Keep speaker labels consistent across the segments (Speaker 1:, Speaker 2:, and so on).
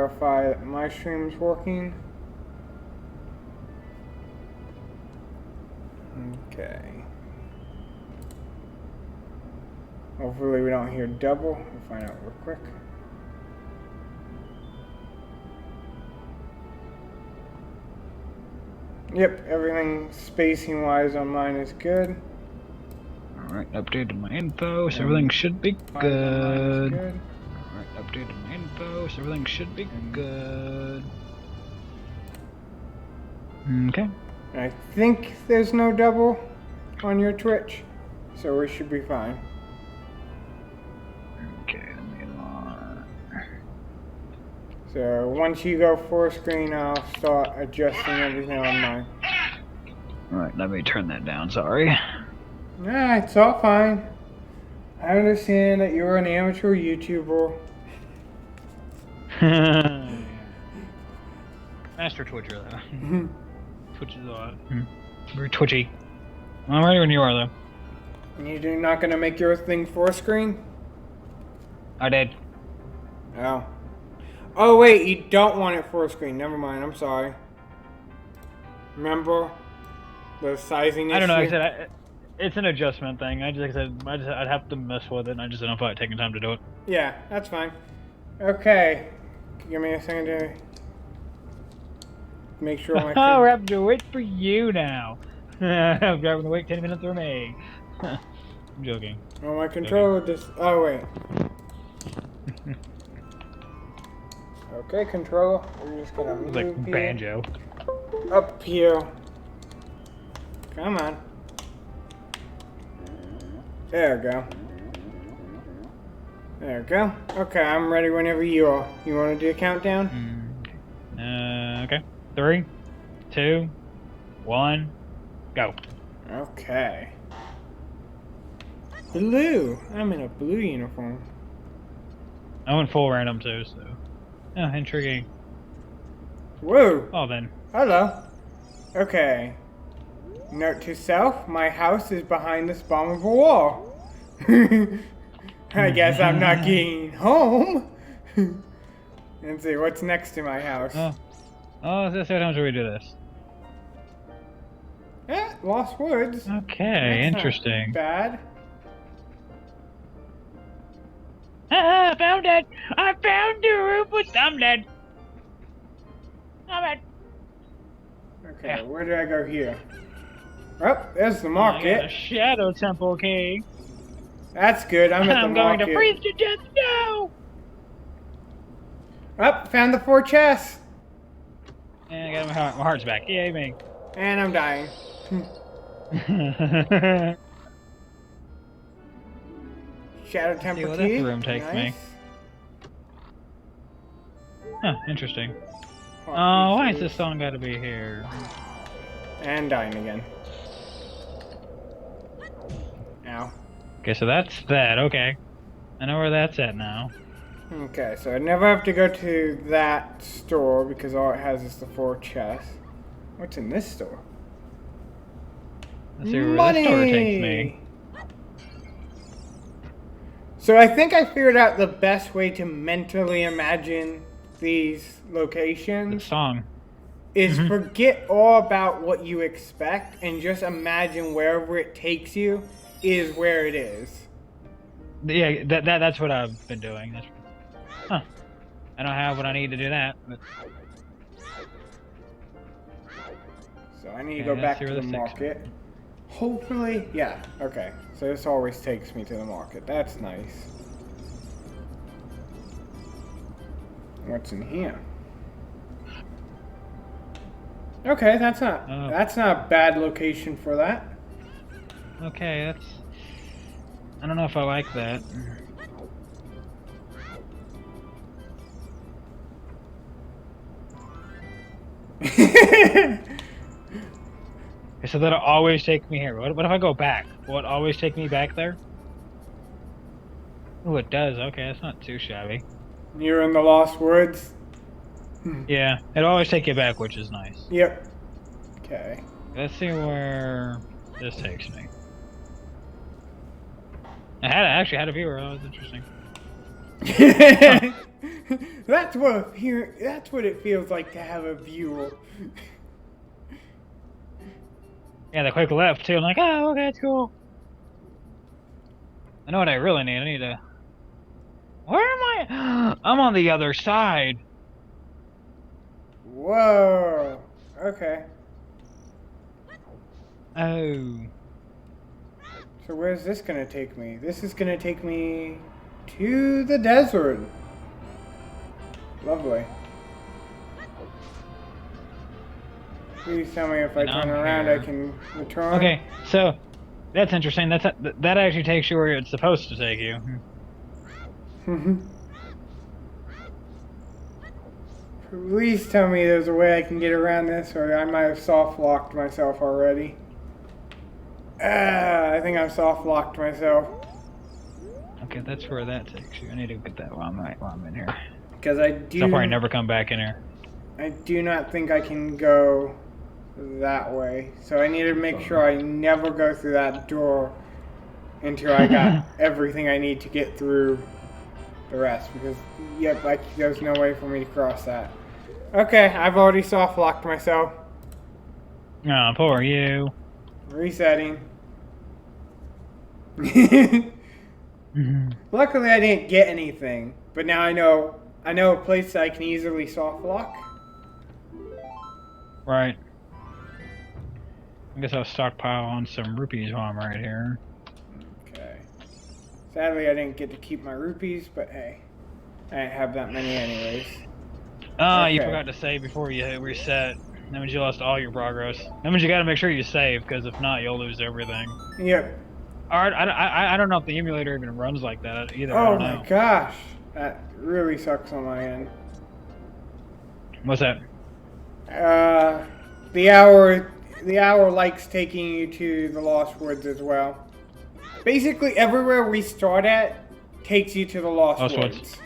Speaker 1: verify that my stream's working. Okay. Hopefully we don't hear double. We'll find out real quick. Yep, everything spacing wise on mine is good.
Speaker 2: Alright, updated my info, so everything should be good. Alright, updated my info, so everything should be good. Okay.
Speaker 1: I think there's no double on your Twitch, so we should be fine.
Speaker 2: Okay, let me on.
Speaker 1: So once you go full screen, I'll start adjusting everything on mine.
Speaker 2: Alright, let me turn that down, sorry.
Speaker 1: Nah, it's all fine. I understand that you're an amateur YouTuber.
Speaker 2: Master Twitcher, though. Twitch is a lot. Very twitchy. I'm ready when you are, though.
Speaker 1: You're not gonna make your thing full screen?
Speaker 2: I did.
Speaker 1: Oh. Oh wait, you don't want it full screen. Never mind, I'm sorry. Remember the sizing issue?
Speaker 2: I don't know, like I said, it's an adjustment thing. I'd have to mess with it, and I just don't feel like taking time to do it.
Speaker 1: Yeah, that's fine. Okay. Give me a second to make sure my...
Speaker 2: Oh, we're having to wait for you now. I'm having to wait 10 minutes for me. I'm joking.
Speaker 1: Oh, my controller just... Oh, wait. Okay, controller. We're just gonna move
Speaker 2: Like banjo.
Speaker 1: up here. Come on. There we go. There we go. Okay, I'm ready whenever you are. You want to do a countdown?
Speaker 2: Okay. 3, 2, 1, go.
Speaker 1: Okay. Blue. I'm in a blue uniform.
Speaker 2: I went full random too, so. Oh, intriguing.
Speaker 1: Whoa.
Speaker 2: Oh, then.
Speaker 1: Hello. Okay. Note to self, my house is behind this bombable wall. I guess I'm not getting home. Let's see, what's next to my house?
Speaker 2: Oh, this how times do we do this?
Speaker 1: Yeah, Lost Woods.
Speaker 2: Okay,
Speaker 1: That's
Speaker 2: interesting.
Speaker 1: not bad.
Speaker 2: I found it! I found the roof with something! Stop it!
Speaker 1: Okay,
Speaker 2: Yeah.
Speaker 1: where do I go here? Oh, there's the
Speaker 2: I got a
Speaker 1: market.
Speaker 2: Shadow Temple key.
Speaker 1: That's good, I'm at the
Speaker 2: I'm going
Speaker 1: market.
Speaker 2: to freeze to death now!
Speaker 1: Oh, found the 4 chests.
Speaker 2: And I got my heart's back. Yay, me.
Speaker 1: And I'm dying. Shadow Temple
Speaker 2: See what
Speaker 1: key.
Speaker 2: this room takes me.
Speaker 1: Nice.
Speaker 2: Huh, interesting.
Speaker 1: Heart
Speaker 2: Oh, why has
Speaker 1: pieces.
Speaker 2: this song got to be here?
Speaker 1: And dying again. Ow.
Speaker 2: Okay, so that's that. Okay. I know where that's at now.
Speaker 1: Okay, so I never have to go to that store because all it has is the 4 chests. What's in this store?
Speaker 2: Let's see where this store takes me.
Speaker 1: So I think I figured out the best way to mentally imagine these
Speaker 2: The
Speaker 1: locations
Speaker 2: song.
Speaker 1: is forget all about what you expect and just imagine wherever it takes you is where it is.
Speaker 2: Yeah, that's what I've been doing. Huh. I don't have what I need to do that. But...
Speaker 1: So I need to
Speaker 2: Okay,
Speaker 1: go back
Speaker 2: let's see
Speaker 1: to
Speaker 2: where
Speaker 1: the
Speaker 2: this takes
Speaker 1: market. Hopefully, yeah, okay. So this always takes me to the market. That's nice. What's in here? Okay, that's not a bad location for that.
Speaker 2: Okay, that's... I don't know if I like that. So that'll always take me here. What if I go back? Will it always take me back there? Oh, it does. Okay, that's not too shabby.
Speaker 1: You're in the Lost Woods?
Speaker 2: Yeah, it'll always take you back, which is nice.
Speaker 1: Yep. Okay.
Speaker 2: Let's see where this takes me. I actually had a viewer. That was interesting.
Speaker 1: That's what it feels like to have a viewer.
Speaker 2: Yeah, the quick left too. I'm like, oh, okay, that's cool. I know what I really need. I need to. Where am I? I'm on the other side.
Speaker 1: Whoa. Okay.
Speaker 2: Oh.
Speaker 1: So where's this gonna take me? This is gonna take me to the desert. Lovely. Please tell me if I turn around I can return.
Speaker 2: Okay, so that's interesting. That actually takes you where it's supposed to take you.
Speaker 1: Please tell me there's a way I can get around this, or I might have soft locked myself already. I think I've soft locked myself.
Speaker 2: Okay, that's where that takes you. I need to get that while I'm in here.
Speaker 1: Because
Speaker 2: I'll probably never come back in here.
Speaker 1: I do not think I can go that way. So I need to make sure I never go through that door until I got everything I need to get through the rest. Because, yep, there's no way for me to cross that. Okay, I've already soft locked myself.
Speaker 2: Oh, poor you.
Speaker 1: Resetting. Luckily I didn't get anything. But now I know a place that I can easily soft lock.
Speaker 2: Right. I guess I'll stockpile on some rupees while I'm right here.
Speaker 1: Okay. Sadly, I didn't get to keep my rupees, but hey, I didn't have that many anyways.
Speaker 2: Ah, you forgot to save before you hit reset. That means you lost all your progress. That means you gotta make sure you save, because if not, you'll lose everything.
Speaker 1: Yep.
Speaker 2: Alright, I don't know if the emulator even runs like that either.
Speaker 1: Oh my gosh. That really sucks on my end.
Speaker 2: What's that?
Speaker 1: The hour likes taking you to the Lost Woods as well. Basically, everywhere we start at takes you to the Lost Woods.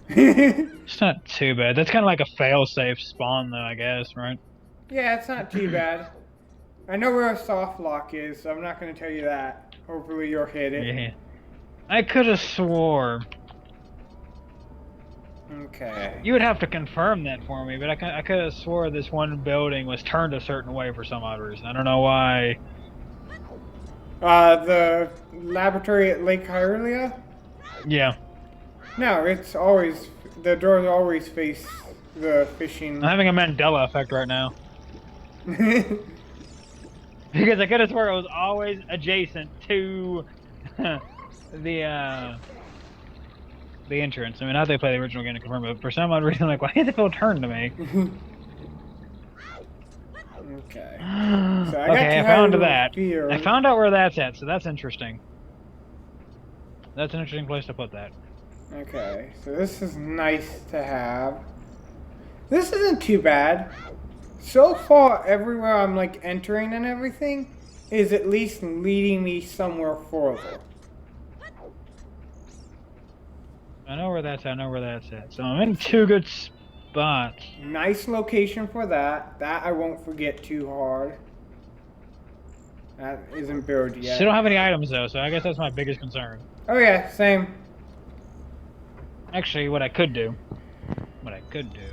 Speaker 2: It's not too bad. That's kind of like a fail-safe spawn, though, I guess, right?
Speaker 1: Yeah, it's not too bad. I know where a soft lock is, so I'm not going to tell you that. Hopefully you'll hit it.
Speaker 2: Yeah. I could have swore.
Speaker 1: Okay.
Speaker 2: You would have to confirm that for me, but I could have swore this one building was turned a certain way for some odd reason. I don't know why.
Speaker 1: The laboratory at Lake Hyrulean?
Speaker 2: Yeah.
Speaker 1: No, it's always, the doors always face the fishing.
Speaker 2: I'm having a Mandela effect right now. Because I could have swore it was always adjacent to the entrance. I mean, not they play the original game to confirm it, but for some odd reason, I'm like, why did the feel turn to me?
Speaker 1: Okay.
Speaker 2: So I found that.
Speaker 1: Here.
Speaker 2: I found out where that's at, so that's interesting. That's an interesting place to put that.
Speaker 1: Okay, so this is nice to have. This isn't too bad. So far, everywhere I'm like entering and everything is at least leading me somewhere further.
Speaker 2: I know where that's at. I know where that's at. So I'm in two good spots.
Speaker 1: Nice location for that. That I won't forget too hard. That isn't built yet.
Speaker 2: Still don't have any items though, so I guess that's my biggest concern.
Speaker 1: Oh yeah, same.
Speaker 2: Actually, what I could do.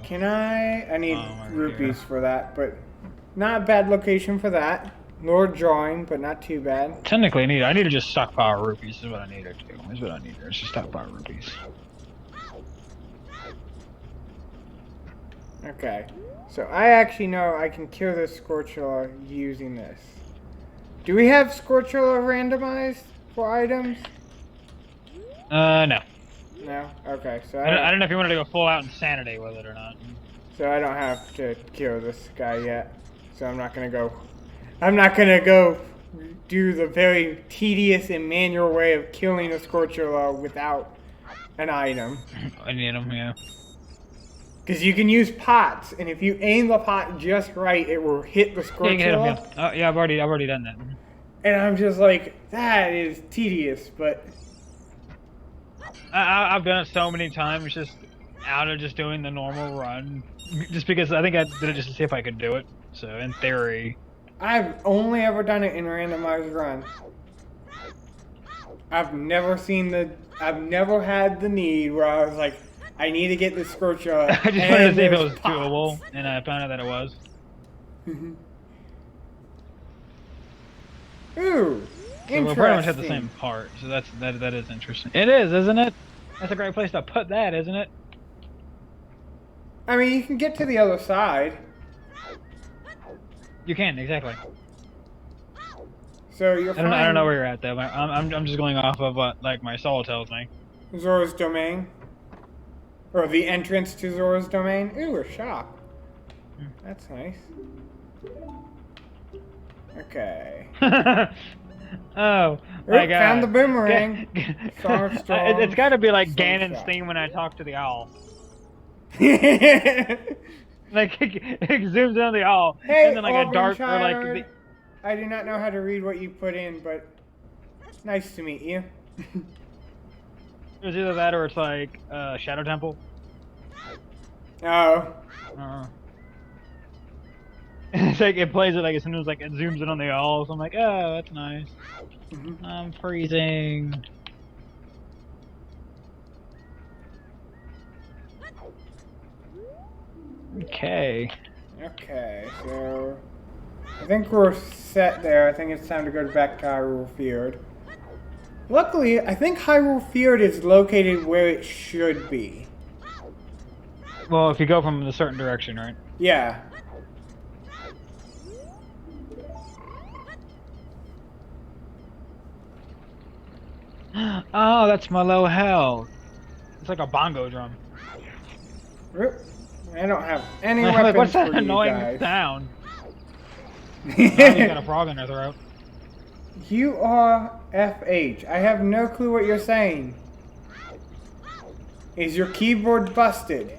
Speaker 1: Can I need rupees for that, but not a bad location for that. Lord drawing, but not too bad.
Speaker 2: Technically, I need to just stockpile rupees. Is what I need to do. Is what I need to. It's just stockpile rupees.
Speaker 1: Okay, so I actually know I can kill this Scorchula using this. Do we have Scorchula randomized for items?
Speaker 2: No.
Speaker 1: No? Okay, so
Speaker 2: I don't know if you wanted to go full out insanity with it or not.
Speaker 1: So I don't have to kill this guy yet. So I'm not gonna go do the very tedious and manual way of killing a Scorchula without an item.
Speaker 2: I need them, yeah.
Speaker 1: Because you can use pots, and if you aim the pot just right, it will hit the Scorchula.
Speaker 2: Yeah, oh, yeah, I've already done that.
Speaker 1: And I'm just like, that is tedious, but
Speaker 2: I've done it so many times, just out of just doing the normal run, just because I think I did it just to see if I could do it. So in theory,
Speaker 1: I've only ever done it in randomized run. I've never had the need where I was like, I need to get the scorcher.
Speaker 2: I just wanted to see if it was doable, and I found out that it was.
Speaker 1: Ooh,
Speaker 2: So we'll pretty much have the same part, so that is interesting. It is, isn't it? That's a great place to put that, isn't it?
Speaker 1: I mean, you can get to the other side.
Speaker 2: You can, exactly.
Speaker 1: So you're fine.
Speaker 2: I don't know where you're at though. I'm just going off of what like my soul tells me.
Speaker 1: Zora's domain, or the entrance to Zora's domain. Ooh, a shop. That's nice. Okay.
Speaker 2: Oh my god!
Speaker 1: Found the boomerang.
Speaker 2: It's got to be like Ganon's theme when I talk to the owl. Like it zooms in on the owl,
Speaker 1: hey,
Speaker 2: and then like a dart
Speaker 1: child.
Speaker 2: or like. The...
Speaker 1: I do not know how to read what you put in, but nice to meet you.
Speaker 2: It's either that or it's like Shadow Temple.
Speaker 1: Oh.
Speaker 2: It's like it plays it like as soon as like it zooms in on the owl, so I'm like, oh, that's nice. I'm freezing. Okay.
Speaker 1: Okay, so I think we're set there. I think it's time to go back to Hyrule Field. Luckily, I think Hyrule Field is located where it should be.
Speaker 2: Well, if you go from a certain direction, right?
Speaker 1: Yeah.
Speaker 2: Oh, that's my low health. It's like a bongo drum.
Speaker 1: I don't have any weapons
Speaker 2: like, what's that
Speaker 1: for
Speaker 2: annoying
Speaker 1: you guys.
Speaker 2: sound? You got a frog in your throat.
Speaker 1: You are FH. I have no clue what you're saying. Is your keyboard busted?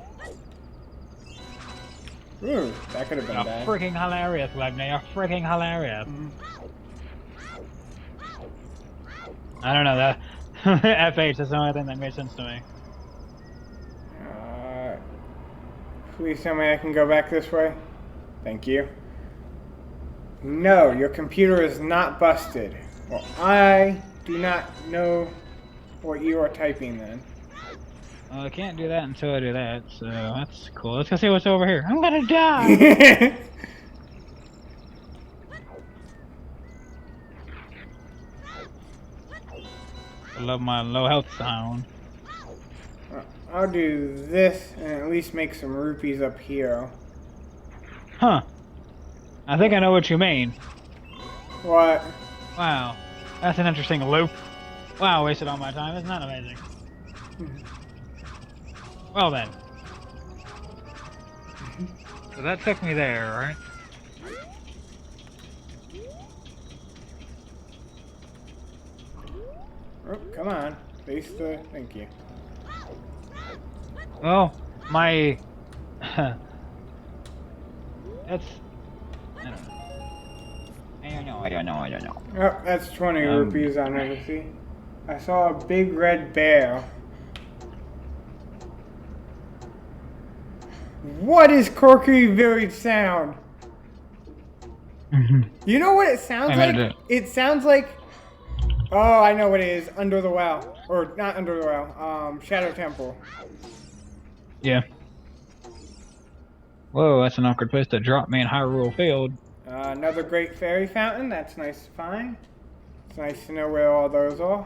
Speaker 1: Ooh, that could have been bad.
Speaker 2: You're freaking hilarious, Wagner. You're freaking hilarious. I don't know that. FH is the only thing that made sense to me.
Speaker 1: Please tell me I can go back this way. Thank you. No, your computer is not busted. Well, I do not know what you are typing then.
Speaker 2: Well, I can't do that until I do that, so that's cool. Let's go see what's over here. I'm gonna die! I love my low health sound.
Speaker 1: I'll do this and at least make some rupees up here.
Speaker 2: Huh. I think I know what you mean.
Speaker 1: What?
Speaker 2: Wow. That's an interesting loop. Wow, wasted all my time. Isn't that amazing? Well then. So that took me there, right?
Speaker 1: Oh, come on. Face the... Thank you.
Speaker 2: Well, my... That's... I don't know.
Speaker 1: Oh, that's 20 rupees I'll never see. I saw a big red bear. What is Corky Village sound? You know what it sounds like? It sounds like... Oh, I know what it is. Under the Well. Or, not Under the Well. Shadow Temple.
Speaker 2: Yeah. Whoa, that's an awkward place to drop me in Hyrule Field.
Speaker 1: Another great fairy fountain. That's nice to find. It's nice to know where all those are.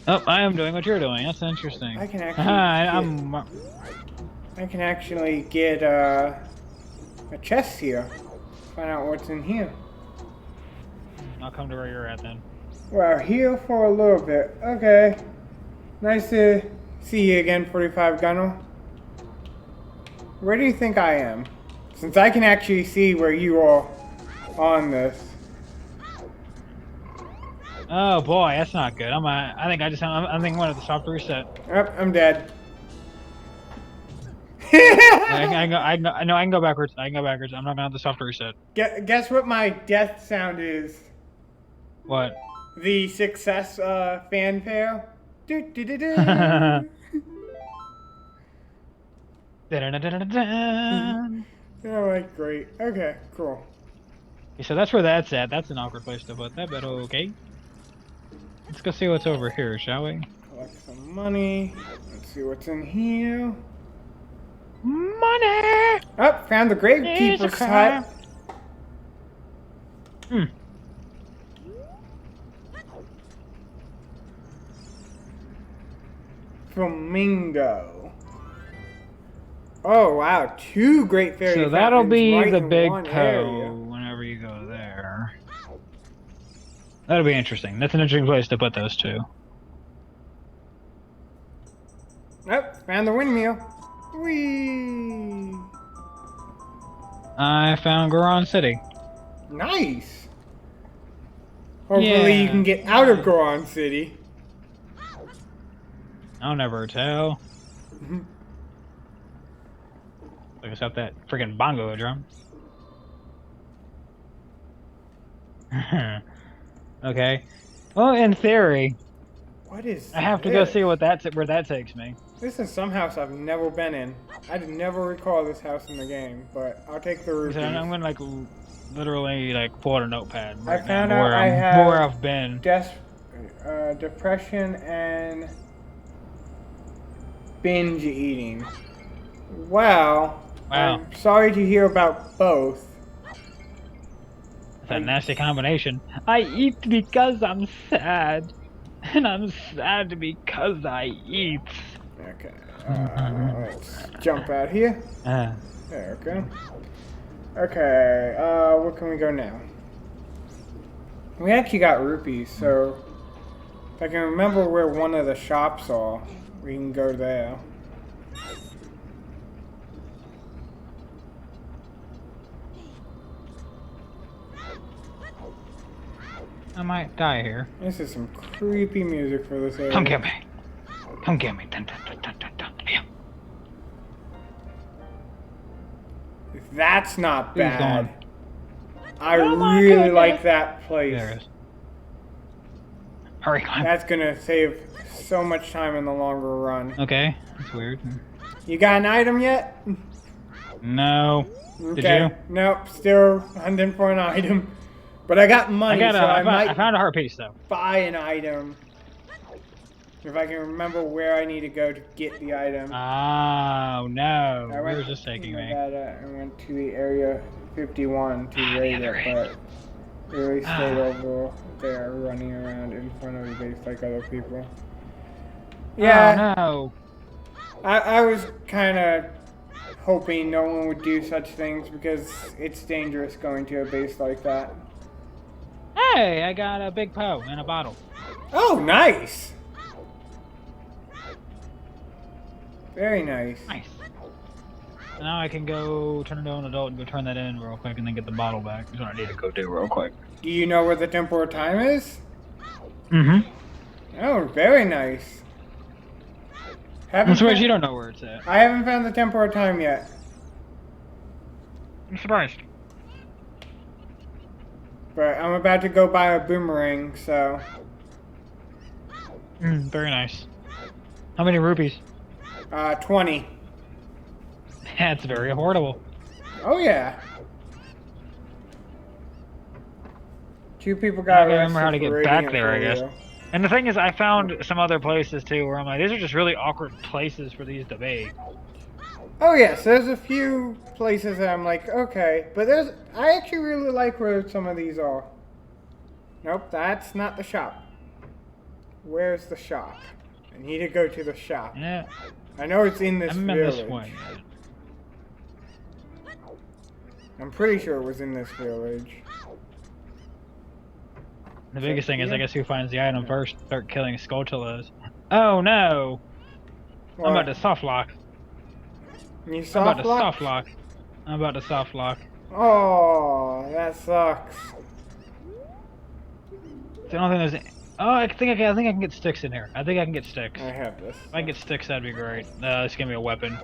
Speaker 2: Oh, I am doing what you're doing. That's interesting.
Speaker 1: I can actually I can actually get a chest here. Find out what's in here.
Speaker 2: I'll come to where you're at then.
Speaker 1: Well, here for a little bit. Okay. Nice to see you again, 45 Gunner. Where do you think I am? Since I can actually see where you are on this.
Speaker 2: Oh boy, that's not good. I think I'm thinking one of the soft reset.
Speaker 1: Oh, I'm dead.
Speaker 2: I can go backwards. I'm not gonna have the soft reset.
Speaker 1: Guess what my death sound is?
Speaker 2: What?
Speaker 1: The success fanfare. Do do do do. Oh, like great. Okay, cool.
Speaker 2: So that's where that's at. That's an awkward place to put that, but okay. Let's go see what's over here, shall we?
Speaker 1: Collect some money. Let's see what's in here.
Speaker 2: Money!
Speaker 1: Oh, found the gravekeeper's hut.
Speaker 2: Hmm.
Speaker 1: Flamingo. Oh wow, 2 great fairy
Speaker 2: So that'll
Speaker 1: fountains
Speaker 2: be
Speaker 1: right
Speaker 2: the
Speaker 1: in
Speaker 2: big
Speaker 1: one
Speaker 2: Poe
Speaker 1: area.
Speaker 2: whenever you go there. That'll be interesting. That's an interesting place to put those two.
Speaker 1: Oh, found the windmill. Whee!
Speaker 2: I found Goron City.
Speaker 1: Nice. Hopefully you can get out of Goron City.
Speaker 2: I'll never tell. Look us up that freaking bongo drum. Okay. Well, in theory,
Speaker 1: What is
Speaker 2: I have to go see what where that takes me.
Speaker 1: This is some house I've never been in. I never recall this house in the game, but I'll take the rupees.
Speaker 2: I'm gonna like literally like pull out a notepad right
Speaker 1: I found
Speaker 2: now,
Speaker 1: out I have
Speaker 2: where I've been.
Speaker 1: Depression and binge eating. Wow.
Speaker 2: Wow.
Speaker 1: I'm sorry to hear about both.
Speaker 2: It's a nasty combination. I eat because I'm sad, and I'm sad because I eat.
Speaker 1: Okay. Let's jump out here. There we go. Okay. Where can we go now? We actually got rupees, so if I can remember where one of the shops are, we can go there.
Speaker 2: I might die here.
Speaker 1: This is some creepy music for this area.
Speaker 2: Come get me. Come get me. Dun, dun, dun, dun, dun, dun. Yeah.
Speaker 1: That's not
Speaker 2: Who's
Speaker 1: bad.
Speaker 2: going?
Speaker 1: I
Speaker 2: my
Speaker 1: really
Speaker 2: goodness.
Speaker 1: like that place.
Speaker 2: There it is. Hurry, climb.
Speaker 1: That's gonna save so much time in the longer run.
Speaker 2: Okay, that's weird.
Speaker 1: You got an item yet?
Speaker 2: No.
Speaker 1: Okay.
Speaker 2: Did you?
Speaker 1: Nope, still hunting for an item. But I got money,
Speaker 2: I found a heart piece though.
Speaker 1: buy an item. If I can remember where I need to go to get the item.
Speaker 2: Oh no. Where's this taking me?
Speaker 1: I went to the area 51 to raid
Speaker 2: other
Speaker 1: it,
Speaker 2: end.
Speaker 1: but really stayed over there running around in front of the base like other people. Yeah,
Speaker 2: Oh no.
Speaker 1: I was kind of hoping no one would do such things because it's dangerous going to a base like that.
Speaker 2: Hey, I got a big Poe in a bottle.
Speaker 1: Oh, nice! Very nice.
Speaker 2: Nice. So now I can go turn into an adult and go turn that in real quick and then get the bottle back. That's what I need to go do real quick.
Speaker 1: Do you know where the Temple of Time is?
Speaker 2: Mm-hmm.
Speaker 1: Oh, very nice.
Speaker 2: I'm surprised you don't know where it's at.
Speaker 1: I haven't found the Temple of Time yet.
Speaker 2: I'm surprised.
Speaker 1: But I'm about to go buy a boomerang, so...
Speaker 2: Very nice. How many rupees?
Speaker 1: 20.
Speaker 2: That's very affordable.
Speaker 1: Oh, yeah. 2 people
Speaker 2: I
Speaker 1: got
Speaker 2: gotta remember how to
Speaker 1: arrested
Speaker 2: get
Speaker 1: for
Speaker 2: back
Speaker 1: raiding
Speaker 2: there, I
Speaker 1: a
Speaker 2: guess.
Speaker 1: folio.
Speaker 2: And the thing is, I found some other places too where I'm like, these are just really awkward places for these to be.
Speaker 1: Oh, yes, there's a few places that I'm like, okay. But I actually really like where some of these are. Nope, that's not the shop. Where's the shop? I need to go to the shop.
Speaker 2: Yeah.
Speaker 1: I know it's in this
Speaker 2: I'm in
Speaker 1: village.
Speaker 2: this one.
Speaker 1: I'm pretty sure it was in this village.
Speaker 2: The biggest thing is, I guess, who finds the item first, start killing Skulltulas. Oh no!
Speaker 1: What?
Speaker 2: I'm about to soft lock.
Speaker 1: You
Speaker 2: I'm
Speaker 1: soft
Speaker 2: about to soft lock. I'm about to soft lock.
Speaker 1: Oh, that sucks.
Speaker 2: The only thing there's. Oh, I think I can get sticks in here. I think I can get sticks.
Speaker 1: I have this.
Speaker 2: If I can get sticks, that'd be great. Just give me a weapon.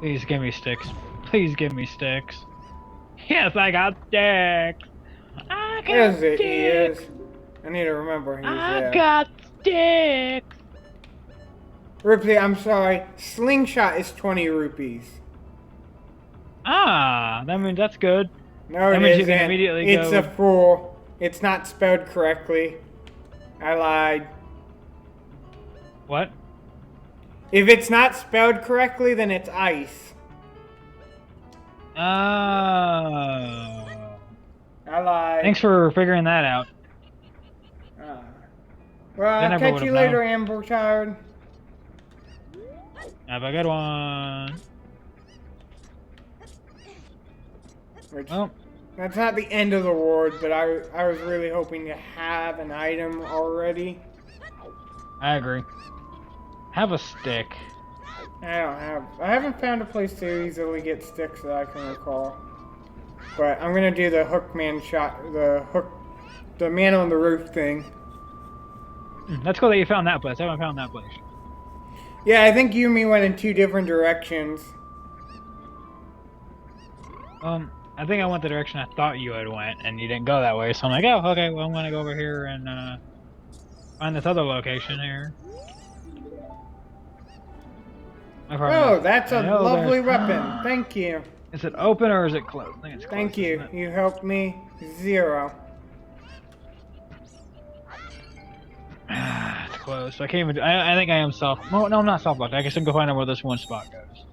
Speaker 2: Please give me sticks. Please give me sticks. Yes, I got sticks. I got
Speaker 1: Yes,
Speaker 2: sticks.
Speaker 1: he is. I need to remember he's
Speaker 2: I
Speaker 1: there.
Speaker 2: got sticks.
Speaker 1: Ripley, I'm sorry. Slingshot is 20 rupees.
Speaker 2: Ah, that means that's good.
Speaker 1: No,
Speaker 2: That
Speaker 1: it
Speaker 2: means you
Speaker 1: isn't.
Speaker 2: can immediately
Speaker 1: It's
Speaker 2: go-
Speaker 1: a fool. It's not spelled correctly. I lied.
Speaker 2: What?
Speaker 1: If it's not spelled correctly, then it's ice.
Speaker 2: Oh.
Speaker 1: I lied.
Speaker 2: Thanks for figuring that out.
Speaker 1: Well,
Speaker 2: I
Speaker 1: I'll
Speaker 2: never
Speaker 1: catch
Speaker 2: would've
Speaker 1: you later,
Speaker 2: known.
Speaker 1: Amber Child.
Speaker 2: Have a good one.
Speaker 1: Which,
Speaker 2: Well,
Speaker 1: that's not the end of the world, but I was really hoping to have an item already.
Speaker 2: I agree. Have a stick.
Speaker 1: I haven't found a place to easily get sticks that I can recall. But I'm gonna do the hookman shot, the man on the roof thing.
Speaker 2: That's cool that you found that place. I haven't found that place.
Speaker 1: Yeah, I think you and me went in two different directions.
Speaker 2: I think I went the direction I thought you had went, and you didn't go that way. So I'm like, oh, okay. Well, I'm gonna go over here and find this other location here.
Speaker 1: Oh, that's a lovely weapon. Thank you.
Speaker 2: Is it open or is it closed? I think it's closed.
Speaker 1: Thank you. You helped me. 0.
Speaker 2: It's closed. So I can't even. I think I am soft. No, I'm not soft locked. I guess I can go find out where this one spot goes.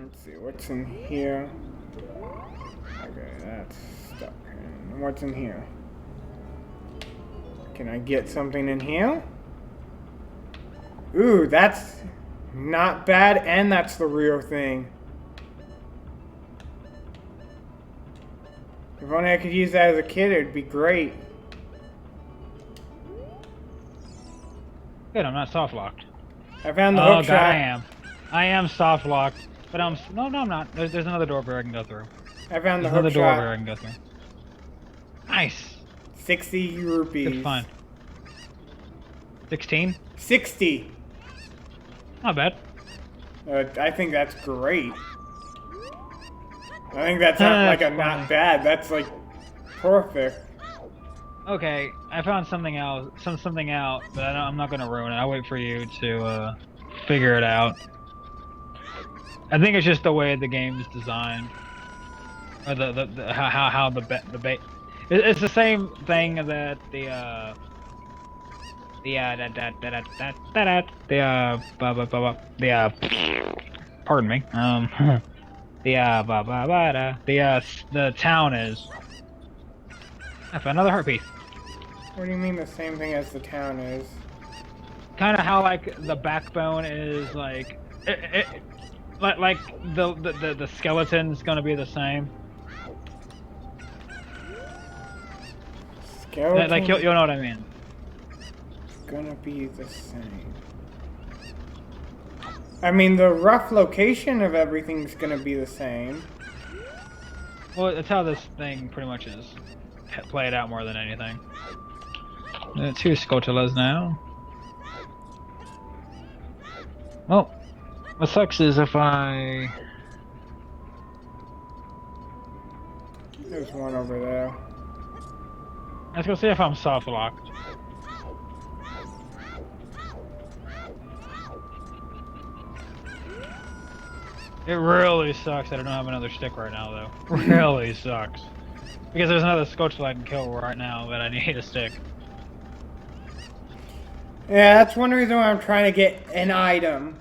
Speaker 1: Let's see what's in here. Okay, that's stuck. And what's in here? Can I get something in here? Ooh, that's not bad, and that's the real thing. If only I could use that as a kid, it'd be great.
Speaker 2: Good, I'm not soft locked.
Speaker 1: I found the
Speaker 2: Oh
Speaker 1: hook
Speaker 2: god,
Speaker 1: shot.
Speaker 2: I am soft locked, but I'm no, I'm not. There's another door where I can go through.
Speaker 1: I found the
Speaker 2: There's another
Speaker 1: hook
Speaker 2: door
Speaker 1: shot.
Speaker 2: where I can go through. Nice.
Speaker 1: 60 rupees.
Speaker 2: Good fun. 16?
Speaker 1: 60.
Speaker 2: Not bad.
Speaker 1: I think that's great. I think that's not like a not bad. That's like perfect.
Speaker 2: Okay, I found something else, something out, but I'm not gonna ruin it. I'll wait for you to figure it out. I think it's just the way the game is designed, or how the bait. It's the same thing that pardon me, the town is. I found another heart piece.
Speaker 1: What do you mean the same thing as the town is?
Speaker 2: Kind of how like the backbone is like, like the skeleton's gonna be the same.
Speaker 1: Skeleton?
Speaker 2: Like you'll know what I mean.
Speaker 1: Gonna be the same. I mean, the rough location of everything's gonna be the same.
Speaker 2: Well, that's how this thing pretty much is played out more than anything. 2 Scotulas now. Well, what sucks is if I...
Speaker 1: There's one over there.
Speaker 2: Let's go see if I'm soft locked. It really sucks that I don't have another stick right now, though. Really sucks. Because there's another Scotula I can kill right now, but I need a stick.
Speaker 1: Yeah, that's one reason why I'm trying to get an item.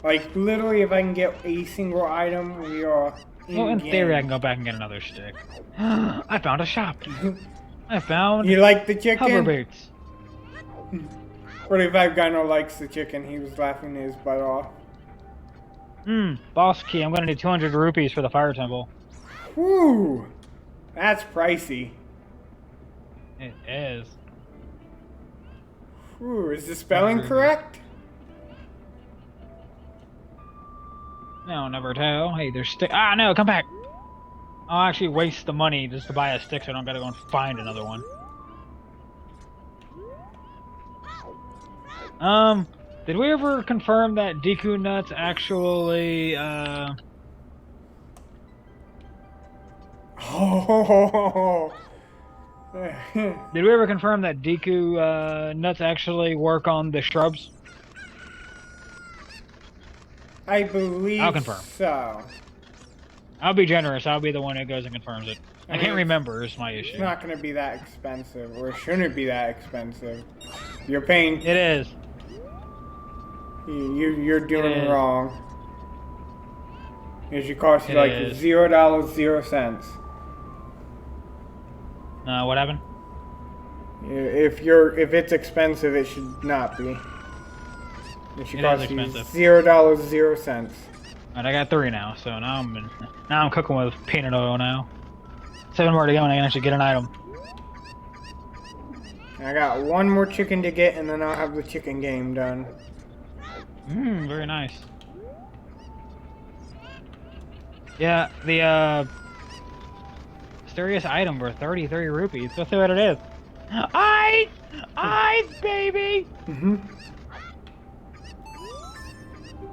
Speaker 1: Like, literally, if I can get a single item, we are
Speaker 2: Well, in
Speaker 1: game.
Speaker 2: theory, I can go back and get another stick. I found a shop. I found
Speaker 1: You like the chicken?
Speaker 2: hover boots.
Speaker 1: 45 guy no likes the chicken. He was laughing his butt off.
Speaker 2: Boss key. I'm gonna need 200 rupees for the fire temple.
Speaker 1: Whew. That's pricey.
Speaker 2: It is.
Speaker 1: Whew, is the spelling correct?
Speaker 2: No, never tell. Hey, there's stick. Ah, no, come back. I'll actually waste the money just to buy a stick so I don't gotta go and find another one. Did we ever confirm that Deku nuts actually,
Speaker 1: Oh.
Speaker 2: Did we ever confirm that Deku, nuts actually work on the shrubs?
Speaker 1: I believe
Speaker 2: I'll confirm.
Speaker 1: so.
Speaker 2: I'll be generous. I'll be the one who goes and confirms it. I
Speaker 1: mean,
Speaker 2: can't remember is my
Speaker 1: It's
Speaker 2: issue.
Speaker 1: not going to be that expensive, or it shouldn't be that expensive. You're paying.
Speaker 2: It is.
Speaker 1: You're doing
Speaker 2: It is.
Speaker 1: wrong. It should cost you
Speaker 2: It
Speaker 1: like
Speaker 2: is.
Speaker 1: $0.00.
Speaker 2: What happened?
Speaker 1: If it's expensive, it should not be. It should
Speaker 2: It
Speaker 1: cost
Speaker 2: is
Speaker 1: you
Speaker 2: expensive.
Speaker 1: $0.00.
Speaker 2: Alright, I got 3 now, so now I'm cooking with peanut oil now. 7 more to go and I can actually get an item.
Speaker 1: I got one more chicken to get, and then I'll have the chicken game done.
Speaker 2: Very nice. Yeah, the mysterious item for 33 rupees. Let's see what it is. Ice! Ice, baby!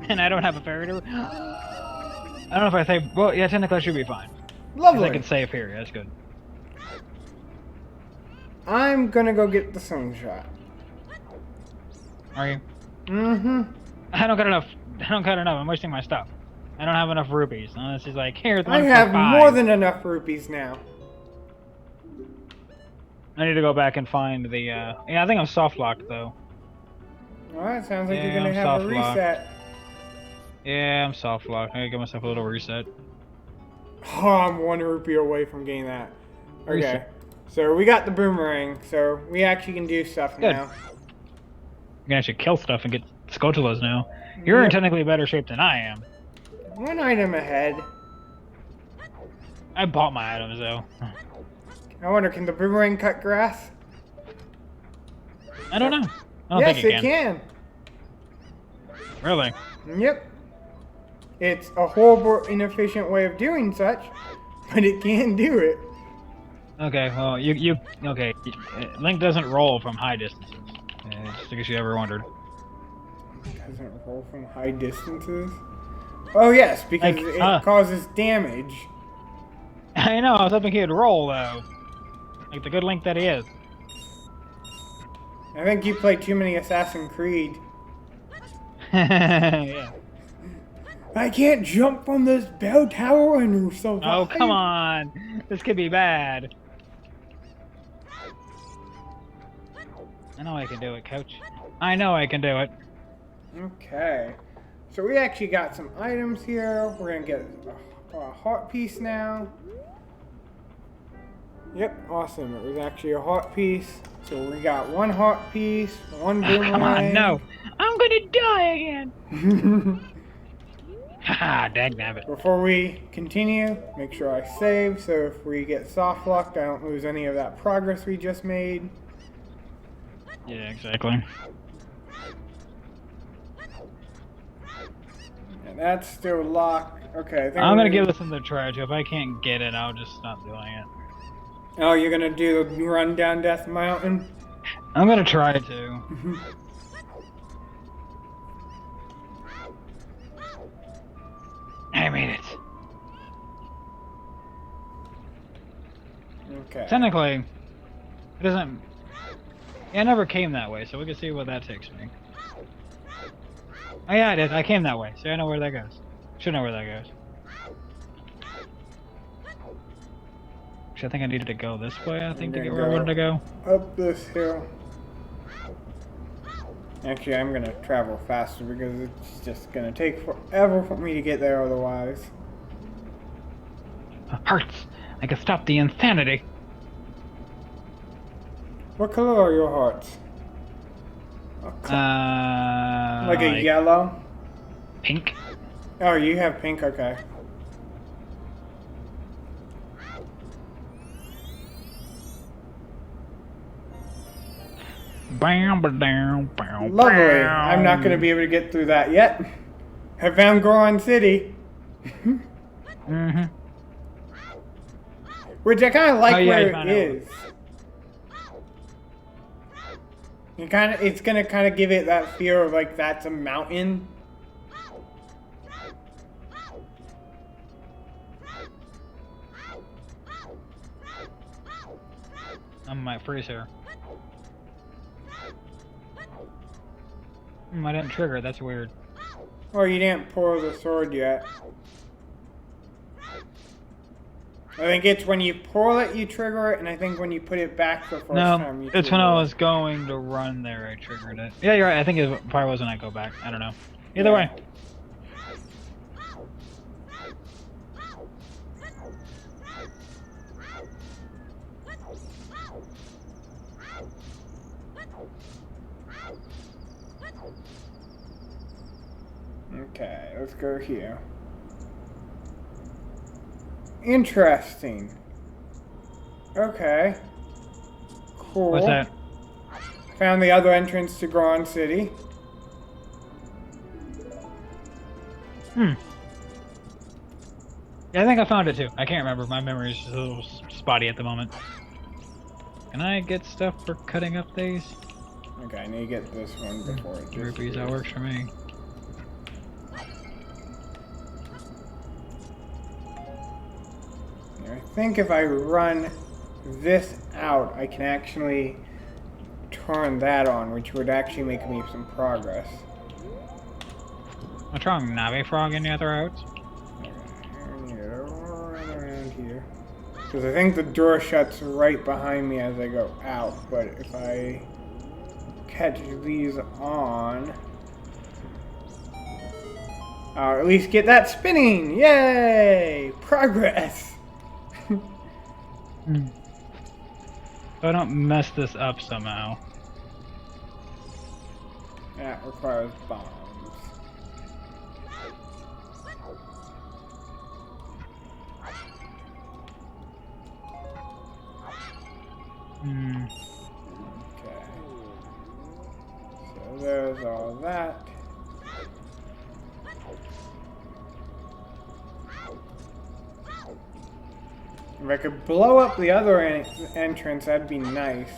Speaker 2: And I don't have a fairy to... I don't know if I save... Well, yeah, technically I should be fine.
Speaker 1: Lovely.
Speaker 2: I can save here, that's good.
Speaker 1: I'm gonna go get the slingshot.
Speaker 2: Are you?
Speaker 1: Mm-hmm.
Speaker 2: I don't got enough. I'm wasting my stuff. I don't have enough rupees. Unless he's like, here's one
Speaker 1: I
Speaker 2: for
Speaker 1: have
Speaker 2: 5.
Speaker 1: more than enough rupees now.
Speaker 2: I need to go back and find the, Yeah, I think I'm soft locked, though.
Speaker 1: Alright, sounds like
Speaker 2: Yeah,
Speaker 1: you're gonna
Speaker 2: I'm
Speaker 1: have a
Speaker 2: soft locked.
Speaker 1: reset.
Speaker 2: Yeah, I'm soft locked. I gotta give myself a little reset.
Speaker 1: Oh, I'm 1 rupee away from getting that. Okay.
Speaker 2: Reset.
Speaker 1: So we got the boomerang, so we actually can do stuff
Speaker 2: Good.
Speaker 1: now.
Speaker 2: You can actually kill stuff and get Skulltulas now. You're in
Speaker 1: Yep.
Speaker 2: technically better shape than I am.
Speaker 1: 1 item ahead.
Speaker 2: I bought my items, though.
Speaker 1: I wonder, can the boomerang cut grass?
Speaker 2: I don't know. I don't
Speaker 1: Yes,
Speaker 2: think
Speaker 1: it can.
Speaker 2: Really?
Speaker 1: Yep. It's a horrible, inefficient way of doing such, but it can do it.
Speaker 2: Okay, well, okay. Link doesn't roll from high distances. Just in case you ever wondered.
Speaker 1: Doesn't roll from high distances? Oh yes, because
Speaker 2: Like,
Speaker 1: it causes damage.
Speaker 2: I know, I was hoping he'd roll, though. Like the good Link that he is.
Speaker 1: I think you play too many Assassin's Creed.
Speaker 2: Yeah.
Speaker 1: I can't jump from this bell tower and survive.
Speaker 2: Oh, come on. This could be bad. I know I can do it, coach. I know I can do it.
Speaker 1: Okay. So we actually got some items here. We're gonna get a heart piece now. Yep, awesome. It was actually a heart piece. So we got 1 heart piece, 1 boomerang.
Speaker 2: Come on, no. I'm gonna die again. Haha, dagnabbit.
Speaker 1: Before we continue, make sure I save, so if we get soft locked, I don't lose any of that progress we just made.
Speaker 2: Yeah, exactly.
Speaker 1: And that's still locked. Okay, I think
Speaker 2: I'm gonna give this another try, too. If I can't get it, I'll just stop doing it.
Speaker 1: Oh, you're gonna do the run down Death Mountain?
Speaker 2: I'm gonna try to. I made it.
Speaker 1: Okay.
Speaker 2: Technically, it doesn't... Yeah, I never came that way, so we can see what that takes me. Oh yeah, I did. I came that way, so I know where that goes. Should know where that goes. Actually, I think I needed to go this way, I think, to get where I wanted to go.
Speaker 1: Up this hill. Actually, I'm gonna travel faster because it's just gonna take forever for me to get there otherwise.
Speaker 2: Hearts! I can stop the insanity!
Speaker 1: What color are your hearts? Like a yellow?
Speaker 2: Pink?
Speaker 1: Oh, you have pink, okay.
Speaker 2: Bam, ba-dam, bam,
Speaker 1: Lovely.
Speaker 2: bam.
Speaker 1: I'm not gonna be able to get through that yet. I found Goron City.
Speaker 2: Mm-hmm.
Speaker 1: Which I kinda like
Speaker 2: Oh, yeah, you
Speaker 1: where
Speaker 2: found
Speaker 1: it
Speaker 2: it.
Speaker 1: is. It's gonna kinda give it that feel of like that's a mountain.
Speaker 2: I might freeze here. I didn't trigger it, that's weird.
Speaker 1: Or you didn't pour the sword yet. I think it's when you pull it, you trigger it, and I think when you put it back the first time, you trigger it.
Speaker 2: It's when I was going to run there I triggered it. Yeah, you're right. I think it probably was when I go back. I don't know. Either way.
Speaker 1: Okay, let's go here. Interesting. Okay. Cool.
Speaker 2: What's that?
Speaker 1: Found the other entrance to Grand City.
Speaker 2: Yeah, I think I found it too. I can't remember. My memory is a little spotty at the moment. Can I get stuff for cutting up these?
Speaker 1: Okay, I need to get this one before it
Speaker 2: Rupees, that works for me.
Speaker 1: I think if I run this out, I can actually turn that on, which would actually make me some progress.
Speaker 2: What's wrong, Navi Frog? Any other routes?
Speaker 1: Okay, I need to run around here. Because I think the door shuts right behind me as I go out, but if I catch these on, I'll at least get that spinning! Yay! Progress!
Speaker 2: So I don't mess this up somehow.
Speaker 1: That requires bombs. Okay. So there's all that. If I could blow up the other entrance, that'd be nice,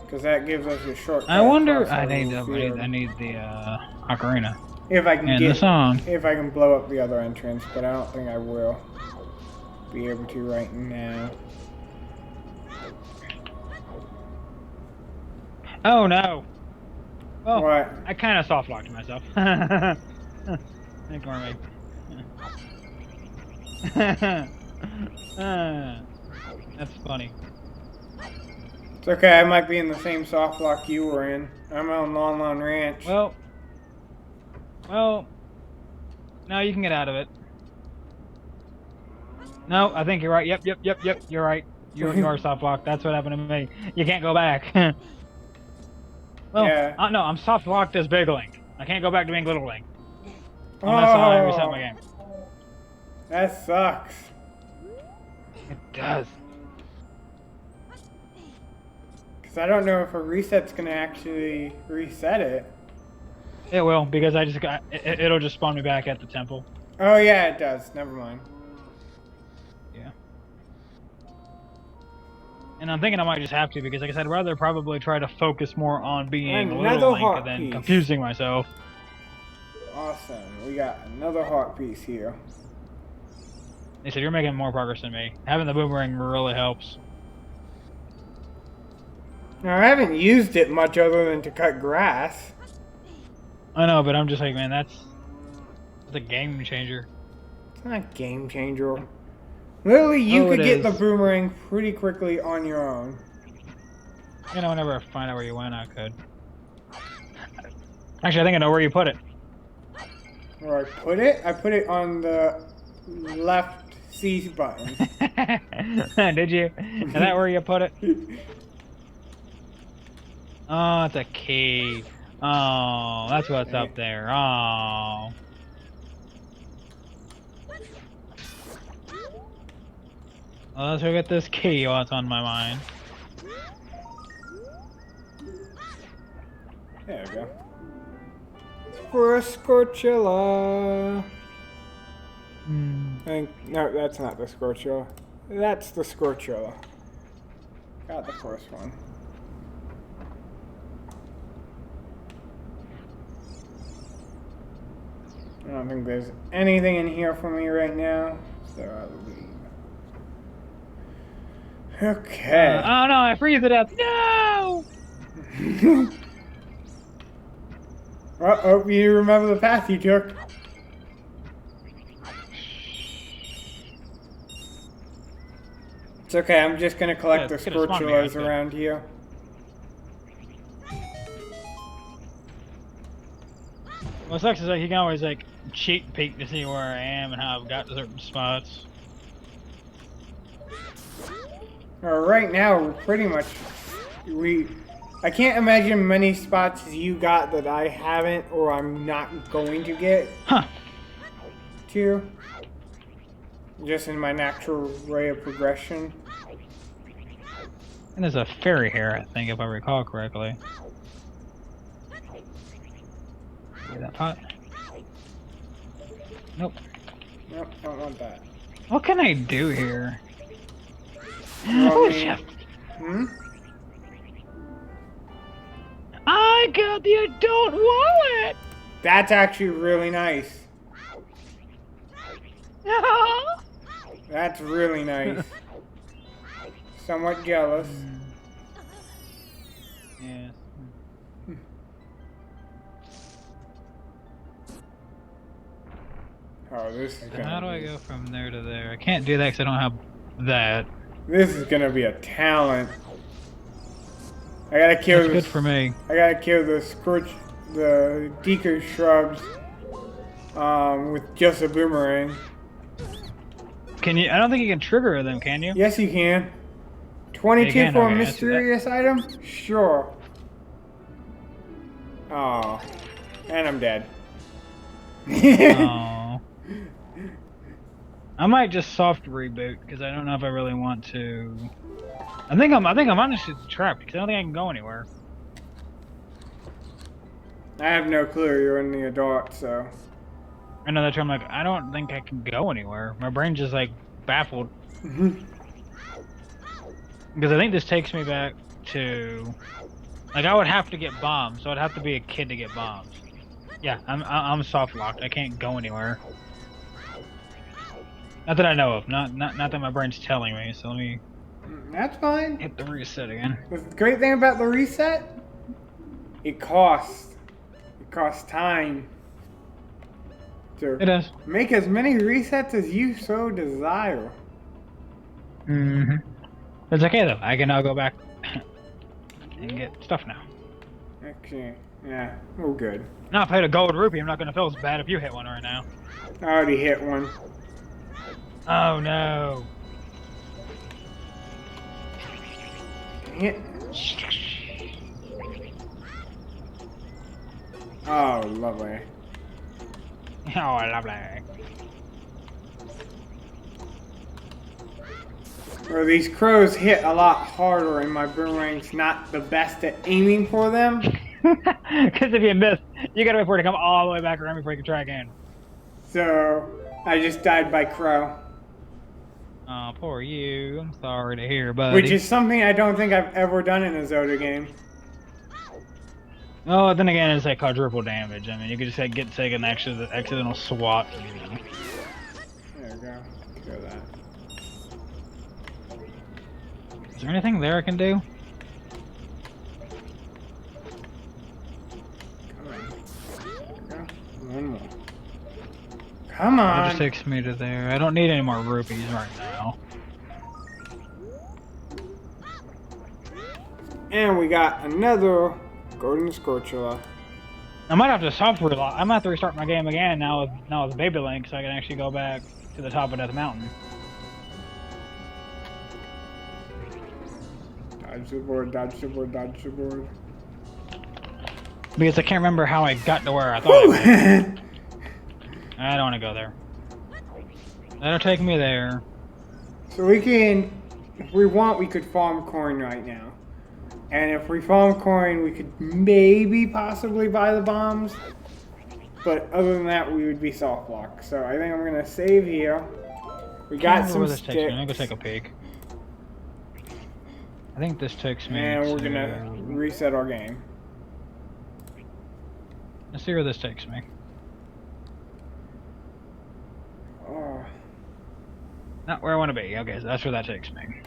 Speaker 1: because that gives us a shortcut.
Speaker 2: I wonder. I need the ocarina.
Speaker 1: If I can
Speaker 2: and
Speaker 1: get
Speaker 2: the song.
Speaker 1: If I can blow up the other entrance, but I don't think I will be able to right now.
Speaker 2: Oh no! Well,
Speaker 1: What?
Speaker 2: I kind of soft locked myself. Ignore me. That's funny.
Speaker 1: It's okay, I might be in the same soft lock you were in. I'm on Lon Lon Ranch.
Speaker 2: Well, no, you can get out of it. No, I think you're right. Yep, you're right. You are soft locked. That's what happened to me. You can't go back. Well,
Speaker 1: yeah.
Speaker 2: No, I'm soft locked as Big Link. I can't go back to being Little Link. Unless I reset my game.
Speaker 1: That sucks.
Speaker 2: It does.
Speaker 1: Because I don't know if a reset's going to actually reset it.
Speaker 2: It will, because I just got... It'll just spawn me back at the temple.
Speaker 1: Oh yeah, it does. Never mind.
Speaker 2: Yeah. And I'm thinking I might just have to, because like I said, I'd rather probably try to focus more on being Little Link than confusing myself.
Speaker 1: Awesome. We got another heart piece here.
Speaker 2: They said you're making more progress than me. Having the boomerang really helps.
Speaker 1: Now, I haven't used it much other than to cut grass.
Speaker 2: I know, but I'm just like, man, that's a game changer.
Speaker 1: It's not a game changer. Literally, you could get the boomerang pretty quickly on your own.
Speaker 2: You know, whenever I find out where you went, I could. Actually, I think I know where you put it.
Speaker 1: Where I put it? I put it on the left C button.
Speaker 2: Did you? Is that where you put it? Oh, it's a key. Oh, that's what's up there. Oh. Well, let's go get this key while it's on my mind.
Speaker 1: There we go. For a Scorchilla. No, that's not the Scorchilla. That's the Scorchilla. Got the first one. I don't think there's anything in here for me right now, so I'll leave. Okay.
Speaker 2: Oh no, I freeze to death. No!
Speaker 1: Uh-oh, you remember the path you took. It's okay, I'm just gonna collect the
Speaker 2: it's gonna spawn me, I
Speaker 1: scorchulas
Speaker 2: think.
Speaker 1: around here.
Speaker 2: What sucks is like you can always like cheat peek to see where I am and how I've got to certain spots.
Speaker 1: Right now, pretty much, I can't imagine many spots you got that I haven't or I'm not going to get
Speaker 2: Huh.
Speaker 1: to. Just in my natural way of progression.
Speaker 2: And there's a fairy here, I think, if I recall correctly. See that pot? Nope.
Speaker 1: Nope, don't want that.
Speaker 2: What can I do here?
Speaker 1: Well,
Speaker 2: Oh,
Speaker 1: I mean-
Speaker 2: shit.
Speaker 1: Hmm?
Speaker 2: I got the adult wallet!
Speaker 1: That's actually really nice. That's really nice. Somewhat jealous.
Speaker 2: Yes.
Speaker 1: Oh, this is
Speaker 2: So how do I
Speaker 1: gonna
Speaker 2: go from there to there? I can't do that because I don't have that.
Speaker 1: This is gonna be a talent. I gotta kill
Speaker 2: That's
Speaker 1: this.
Speaker 2: good for me.
Speaker 1: I gotta kill the deco shrubs, with just a boomerang.
Speaker 2: Can you? I don't think you can trigger them, can you?
Speaker 1: Yes, you can. 22
Speaker 2: Again,
Speaker 1: for a
Speaker 2: okay,
Speaker 1: mysterious item? Sure. Oh, and I'm dead.
Speaker 2: Oh. I might just soft reboot because I don't know if I really want to. I think I'm honestly trapped because I don't think I can go anywhere.
Speaker 1: I have no clue. You're in the adult, so.
Speaker 2: I know that's why I'm like, I don't think I can go anywhere. My brain's just like baffled. Because I think this takes me back to, like, I would have to get bombs, so I'd have to be a kid to get bombs. Yeah, I'm soft locked. I can't go anywhere. Not that I know of. Not that my brain's telling me. So let me
Speaker 1: That's fine.
Speaker 2: hit the reset again.
Speaker 1: The great thing about the reset, it costs. It costs time. To
Speaker 2: It does.
Speaker 1: make as many resets as you so desire.
Speaker 2: Mm-hmm. It's okay though. I can now go back and get stuff now.
Speaker 1: Actually, yeah, we're good.
Speaker 2: Now if I hit a gold rupee, I'm not gonna feel as bad if you hit one right now.
Speaker 1: I already hit one.
Speaker 2: Oh no.
Speaker 1: Hit. Oh, lovely.
Speaker 2: Oh, lovely.
Speaker 1: Or these crows hit a lot harder, and my boomerang's not the best at aiming for them.
Speaker 2: Because if you miss, you gotta wait for it to come all the way back around before you can try again.
Speaker 1: So I just died by crow,
Speaker 2: Oh, poor you. I'm sorry to hear, buddy.
Speaker 1: which is something I don't think I've ever done in a Zelda game.
Speaker 2: Oh, then again, it's like quadruple damage. I mean, you could just like take an accidental swat.
Speaker 1: There we go. Kill that.
Speaker 2: Is there anything there I can do?
Speaker 1: Come on. There we go. One more. Come
Speaker 2: That
Speaker 1: on.
Speaker 2: just takes me to there. I don't need any more rupees right now.
Speaker 1: And we got another golden scorchula.
Speaker 2: I might have to software lock. I might have to restart my game again now with Baby Link, so I can actually go back to the top of Death Mountain.
Speaker 1: Dodge the board, dodge the board, dodge the board.
Speaker 2: Because I can't remember how I got to where I thought I was. I don't want to go there. That'll take me there.
Speaker 1: So we can, if we want, we could farm coin right now. And if we farm coin, we could maybe possibly buy the bombs. But other than that, we would be soft locked. So I think I'm going to save here. We got some
Speaker 2: where this takes me. I'm gonna go
Speaker 1: sticks.
Speaker 2: take a peek. I think this takes me
Speaker 1: And we're
Speaker 2: to...
Speaker 1: going to reset our game.
Speaker 2: Let's see where this takes me.
Speaker 1: Oh.
Speaker 2: Not where I want to be. Okay, so that's where that takes me.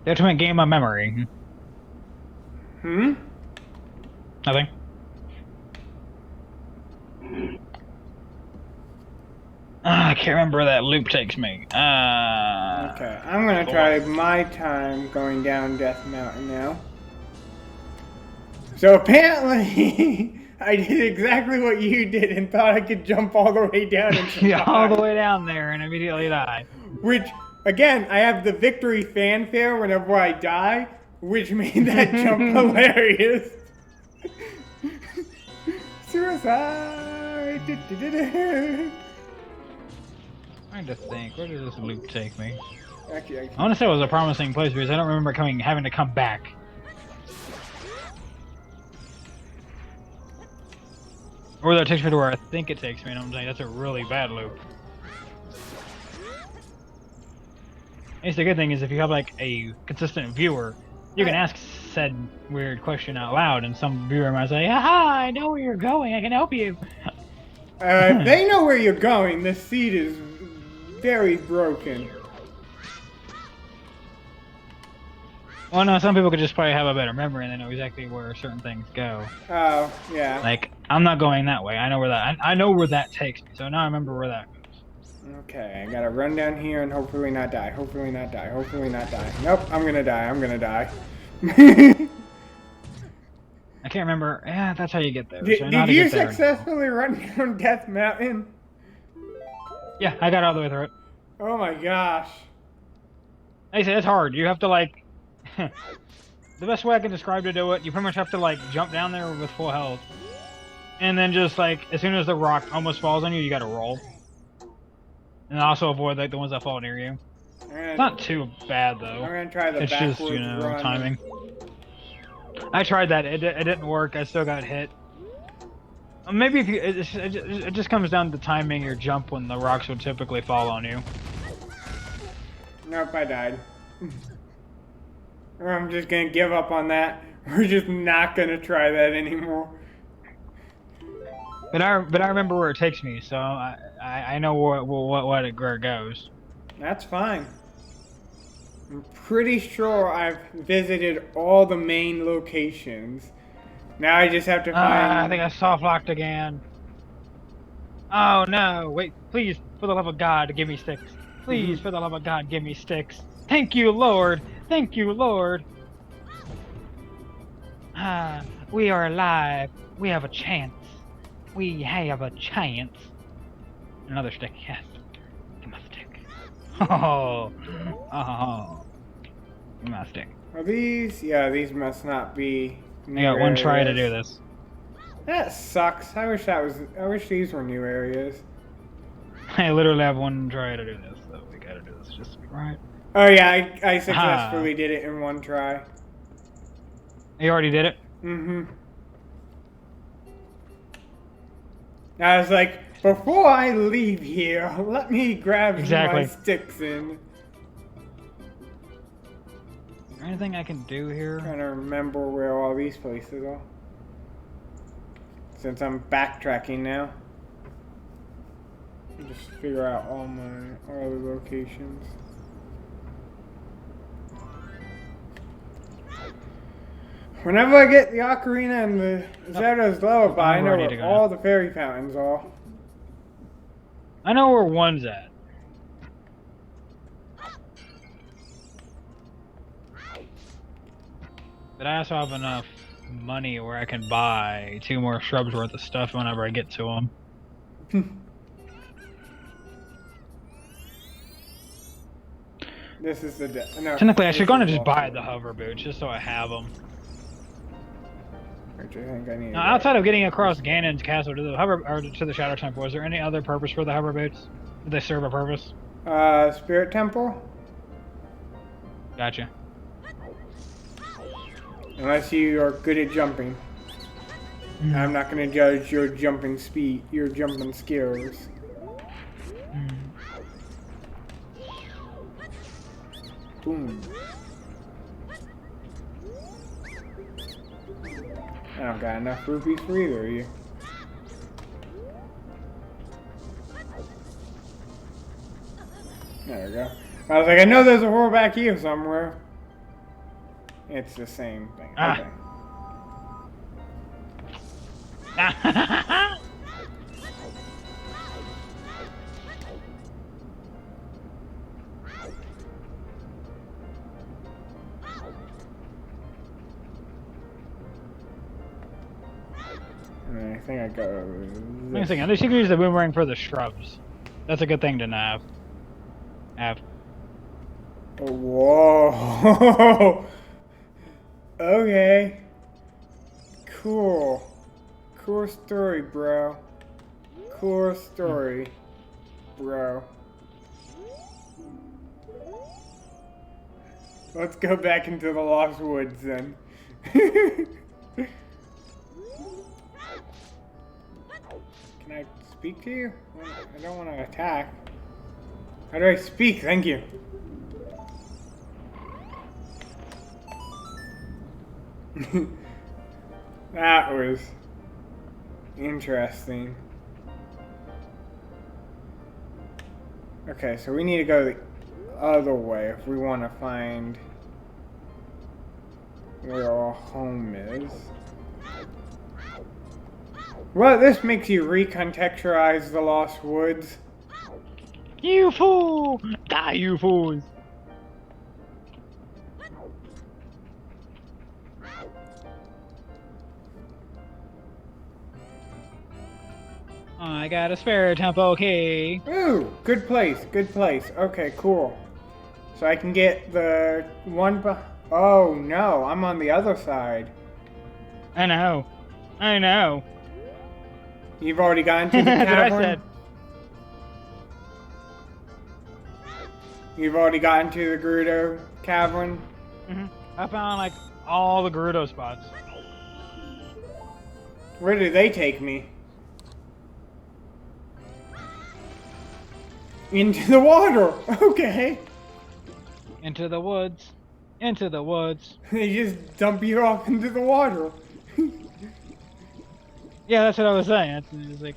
Speaker 2: Detriment game my memory.
Speaker 1: Hmm?
Speaker 2: Nothing. I can't remember where that loop takes me.
Speaker 1: Okay, I'm gonna try my time going down Death Mountain now. So apparently, I did exactly what you did and thought I could jump all the way down and survive.
Speaker 2: Yeah, all the way down there and immediately die.
Speaker 1: Which, again, I have the victory fanfare whenever I die, which made that jump hilarious. Suicide!
Speaker 2: Trying to think, where does this loop take me?
Speaker 1: Actually,
Speaker 2: I want to say it was a promising place because I don't remember having to come back. Or that takes me to where I think it takes me, and I'm saying that's a really bad loop. I guess the good thing is if you have like a consistent viewer, you can ask said weird question out loud, and some viewer might say, "Haha, I know where you're going. I can help you."
Speaker 1: if they know where you're going, the seat is very broken.
Speaker 2: Well, no, some people could just probably have a better memory and they know exactly where certain things go.
Speaker 1: Oh, yeah.
Speaker 2: Like, I'm not going that way. I know where that takes me. So now I remember where that goes.
Speaker 1: Okay, I gotta run down here and hopefully not die. Hopefully not die. Hopefully not die. Nope, I'm gonna die. I'm gonna die.
Speaker 2: I can't remember. Yeah, that's how you get there.
Speaker 1: Did you successfully run down Death Mountain?
Speaker 2: Yeah, I got all the way through it.
Speaker 1: Oh my gosh.
Speaker 2: Like I said, it's hard. You have to like... the best way I can describe to do it, you pretty much have to like jump down there with full health. And then just like, as soon as the rock almost falls on you, you gotta roll. And also avoid like the ones that fall near you. It's not too bad though.
Speaker 1: I'm gonna try the
Speaker 2: It's just, you know,
Speaker 1: run.
Speaker 2: timing. I tried that. It didn't work. I still got hit. Maybe if you, it just comes down to timing your jump when the rocks would typically fall on you.
Speaker 1: Nope, I died. I'm just gonna give up on that. We're just not gonna try that anymore.
Speaker 2: But I remember where it takes me, so I know where it goes.
Speaker 1: That's fine. I'm pretty sure I've visited all the main locations. Now I just have to find...
Speaker 2: I think I soft locked again. Oh no! Wait, please, for the love of God, give me sticks. Please, for the love of God, give me sticks. Thank you, Lord. Thank you, Lord. Ah, we are alive. We have a chance. We have a chance. Another stick, yes. Give me a stick. Oh, give me a stick.
Speaker 1: Are these? Yeah, these must not be.
Speaker 2: I got one try to do this.
Speaker 1: That sucks. I wish these were new areas.
Speaker 2: I literally have one try to do this, so we gotta do this just to be right.
Speaker 1: Oh yeah, I successfully did it in one try.
Speaker 2: You already did it?
Speaker 1: Mm-hmm. I was like, before I leave here, let me grab my sticks in.
Speaker 2: Is there anything I can do here?
Speaker 1: I'm trying to remember where all these places are. Since I'm backtracking now. Just figure out all the locations. Whenever I get the ocarina and the Zelda's lullaby, I know where all the fairy fountains are.
Speaker 2: I know where one's at. But I also have enough money where I can buy 2 more shrubs worth of stuff whenever I get to them.
Speaker 1: This is the no.
Speaker 2: Technically, I should go and just buy the hover boots just so I have them.
Speaker 1: I think I need.
Speaker 2: Now, outside of getting across Ganon's castle to the to the Shadow Temple, is there any other purpose for the hover boots? Do they serve a purpose?
Speaker 1: Spirit Temple.
Speaker 2: Gotcha.
Speaker 1: Unless you are good at jumping. I'm not going to judge your jumping speed, your jumping skills. Boom. I don't got enough rupees for either of you. There we go. I was like, I know there's a hole back here somewhere. It's the same thing. Okay. I think I go.
Speaker 2: Wait a second. At least you can use the boomerang for the shrubs. That's a good thing to have.
Speaker 1: Whoa. Okay. Cool. Cool story, bro. Cool story, bro. Let's go back into the Lost Woods then. Can I speak to you? I don't want to attack. How do I speak? Thank you. That was interesting. Okay, so we need to go the other way if we want to find where our home is. Well, this makes you recontextualize the Lost Woods.
Speaker 2: You fool! Die, you fools! I got a spare tempo key.
Speaker 1: Ooh, good place, good place. Okay, cool. So I can get the one oh no, I'm on the other side.
Speaker 2: I know. I know.
Speaker 1: You've already gotten to the
Speaker 2: That's what I
Speaker 1: cavern?
Speaker 2: said.
Speaker 1: You've already gotten to the Gerudo cavern?
Speaker 2: I found like all the Gerudo spots.
Speaker 1: Where do they take me? Into the water! Okay.
Speaker 2: Into the woods. Into the woods.
Speaker 1: They just dump you off into the water.
Speaker 2: Yeah, that's what I was saying. It's like,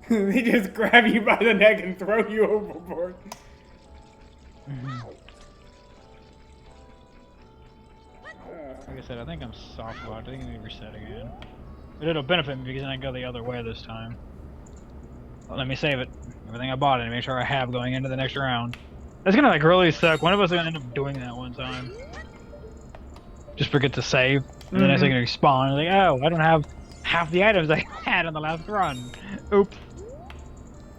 Speaker 1: They just grab you by the neck and throw you overboard.
Speaker 2: like I said, I think I'm soft locked. I think I need to reset again. But it'll benefit me because then I go the other way this time. Well, let me save it. Everything I bought and make sure I have going into the next round. That's gonna like really suck. One of us is gonna end up doing that one time. Just forget to save. And then it's gonna respawn. Like, oh, I don't have half the items I had on the last run. Oops.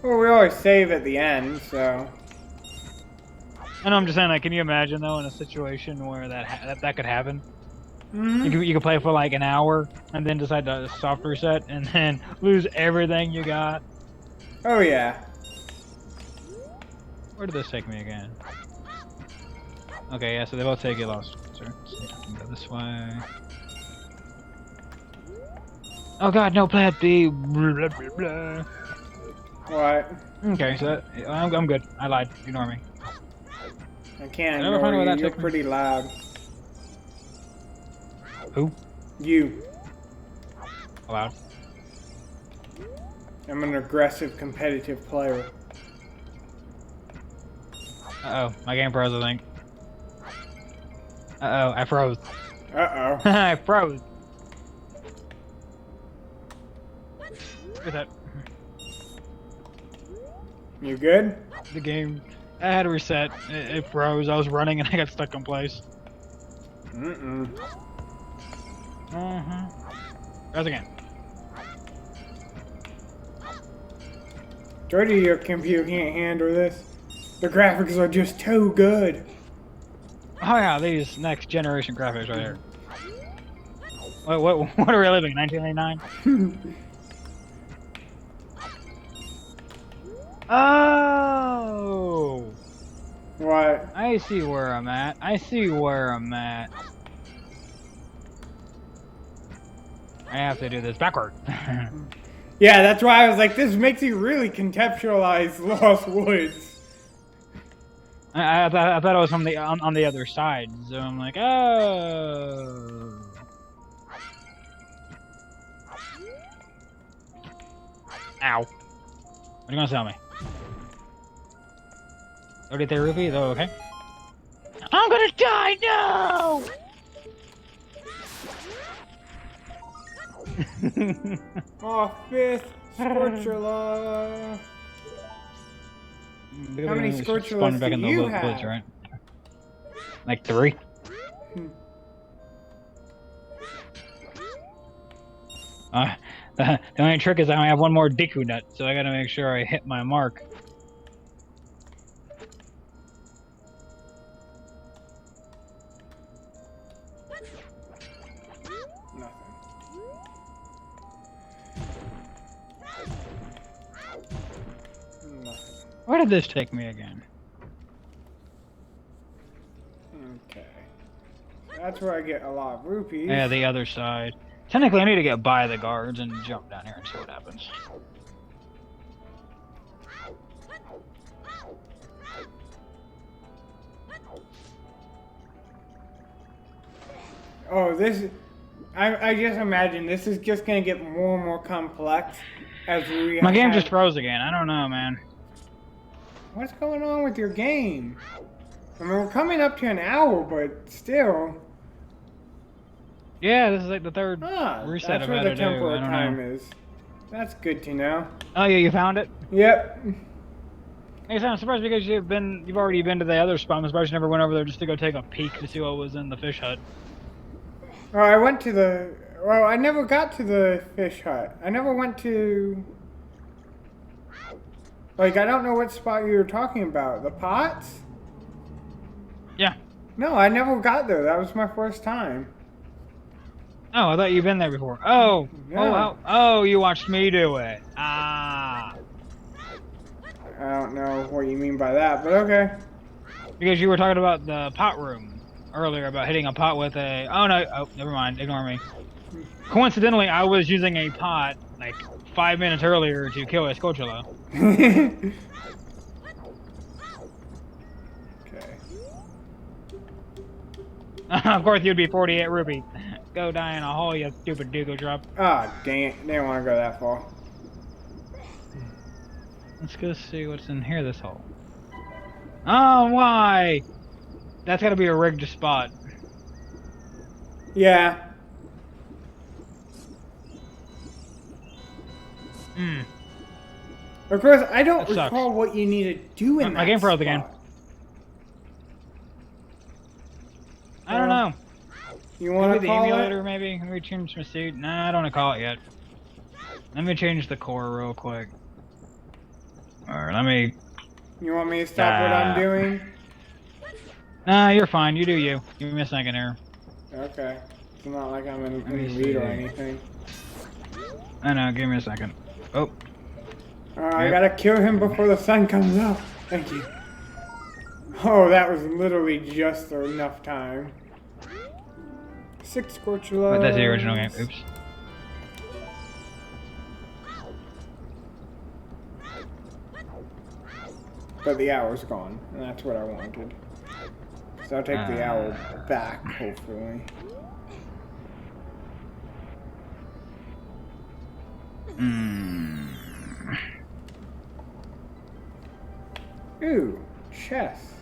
Speaker 1: Well, we always save at the end, so.
Speaker 2: I know, I'm just saying, like, can you imagine though in a situation where that could happen? You could play for like an hour and then decide to soft reset and then lose everything you got.
Speaker 1: Oh yeah.
Speaker 2: Where did this take me again? Okay, yeah, so they both take it lost. So I can go this way. Oh god, no plan B. Blah, blah, blah.
Speaker 1: What?
Speaker 2: Okay, so I'm good. I lied. Ignore me.
Speaker 1: I can't
Speaker 2: never find out
Speaker 1: ignore
Speaker 2: where
Speaker 1: you.
Speaker 2: that
Speaker 1: You're
Speaker 2: took me.
Speaker 1: pretty loud.
Speaker 2: Who?
Speaker 1: You.
Speaker 2: Allowed.
Speaker 1: I'm an aggressive, competitive player.
Speaker 2: Uh-oh, my game froze, I think. Uh-oh, I froze.
Speaker 1: Uh-oh.
Speaker 2: I froze. Look at that.
Speaker 1: You good?
Speaker 2: The game, I had to reset. It froze. I was running and I got stuck in place. Froze again.
Speaker 1: Dirty, your computer can't handle this. The graphics are just too good.
Speaker 2: Oh yeah, these next generation graphics right here. What are we living? 1999? Oh!
Speaker 1: What?
Speaker 2: I see where I'm at. I see where I'm at. I have to do this backward.
Speaker 1: Yeah, that's why I was like, this makes you really conceptualize Lost Woods.
Speaker 2: I thought it was from the on the other side, so I'm like, oh. Ow. What are you gonna tell me? 33 rupees? Oh, okay. I'm gonna die! No!
Speaker 1: Oh, fifth Scorchula. How many Scorchulas
Speaker 2: back in
Speaker 1: do
Speaker 2: the
Speaker 1: you
Speaker 2: woods,
Speaker 1: have?
Speaker 2: right? Like 3? Uh, the only trick is I only have one more Deku nut, so I gotta make sure I hit my mark.
Speaker 1: Nothing. Nothing.
Speaker 2: Where did this take me again?
Speaker 1: Okay. That's where I get a lot of rupees.
Speaker 2: Yeah, the other side. Technically, I need to get by the guards and jump down here and see what happens.
Speaker 1: Oh, this... I just imagine this is just gonna get more and more complex as we...
Speaker 2: My game just froze again. I don't know, man.
Speaker 1: What's going on with your game? I mean, we're coming up to an hour, but still...
Speaker 2: Yeah, this is like the third
Speaker 1: that's
Speaker 2: reset I've
Speaker 1: where
Speaker 2: had
Speaker 1: the
Speaker 2: to do.
Speaker 1: temporal
Speaker 2: I don't
Speaker 1: time
Speaker 2: know.
Speaker 1: is. That's good to know.
Speaker 2: Oh yeah, you found it?
Speaker 1: Yep.
Speaker 2: Hey, I'm surprised because you've already been to the other spot. I'm surprised you never went over there just to go take a peek to see what was in the fish hut.
Speaker 1: Oh, I went to the... Well, I never got to the fish hut. I never went to... Like, I don't know what spot you were talking about. The pots?
Speaker 2: Yeah.
Speaker 1: No, I never got there. That was my first time.
Speaker 2: Oh, I thought you'd been there before. Oh,
Speaker 1: No.
Speaker 2: oh, you watched me do it. Ah.
Speaker 1: I don't know what you mean by that, but okay.
Speaker 2: Because you were talking about the pot room earlier about hitting a pot with a. Oh no. Oh, never mind. Ignore me. Coincidentally, I was using a pot like 5 minutes earlier to kill a Scocholo.
Speaker 1: Okay.
Speaker 2: Of course, you'd be 48 rupee. Go die in a hole, you stupid Doogo drop.
Speaker 1: Ah, dang it. Didn't want to go that far.
Speaker 2: Let's go see what's in here this hole. Oh, why? That's gotta be a rigged spot.
Speaker 1: Yeah.
Speaker 2: Hmm.
Speaker 1: Of course, I don't
Speaker 2: That sucks.
Speaker 1: recall what you need to do in
Speaker 2: My
Speaker 1: that
Speaker 2: game froze
Speaker 1: spot.
Speaker 2: again. I don't know.
Speaker 1: You want
Speaker 2: Maybe
Speaker 1: to
Speaker 2: the
Speaker 1: call
Speaker 2: emulator,
Speaker 1: it?
Speaker 2: maybe? Maybe change my seat? Nah, I don't want to call it yet. Let me change the core real quick. Alright, let me...
Speaker 1: You want me to stop what I'm doing?
Speaker 2: Nah, you're fine. You do you. Give me a second here.
Speaker 1: Okay. It's not like I'm in
Speaker 2: Let me
Speaker 1: any lead or
Speaker 2: see.
Speaker 1: anything.
Speaker 2: I know, give me a second. Oh.
Speaker 1: I
Speaker 2: Yep.
Speaker 1: gotta kill him before the sun comes up. Thank you. Oh, that was literally just enough time. 6 Scorchulos.
Speaker 2: But that's the original game. Oops.
Speaker 1: But the hour's gone, and that's what I wanted. So I'll take the hour back, hopefully. Ooh, chess.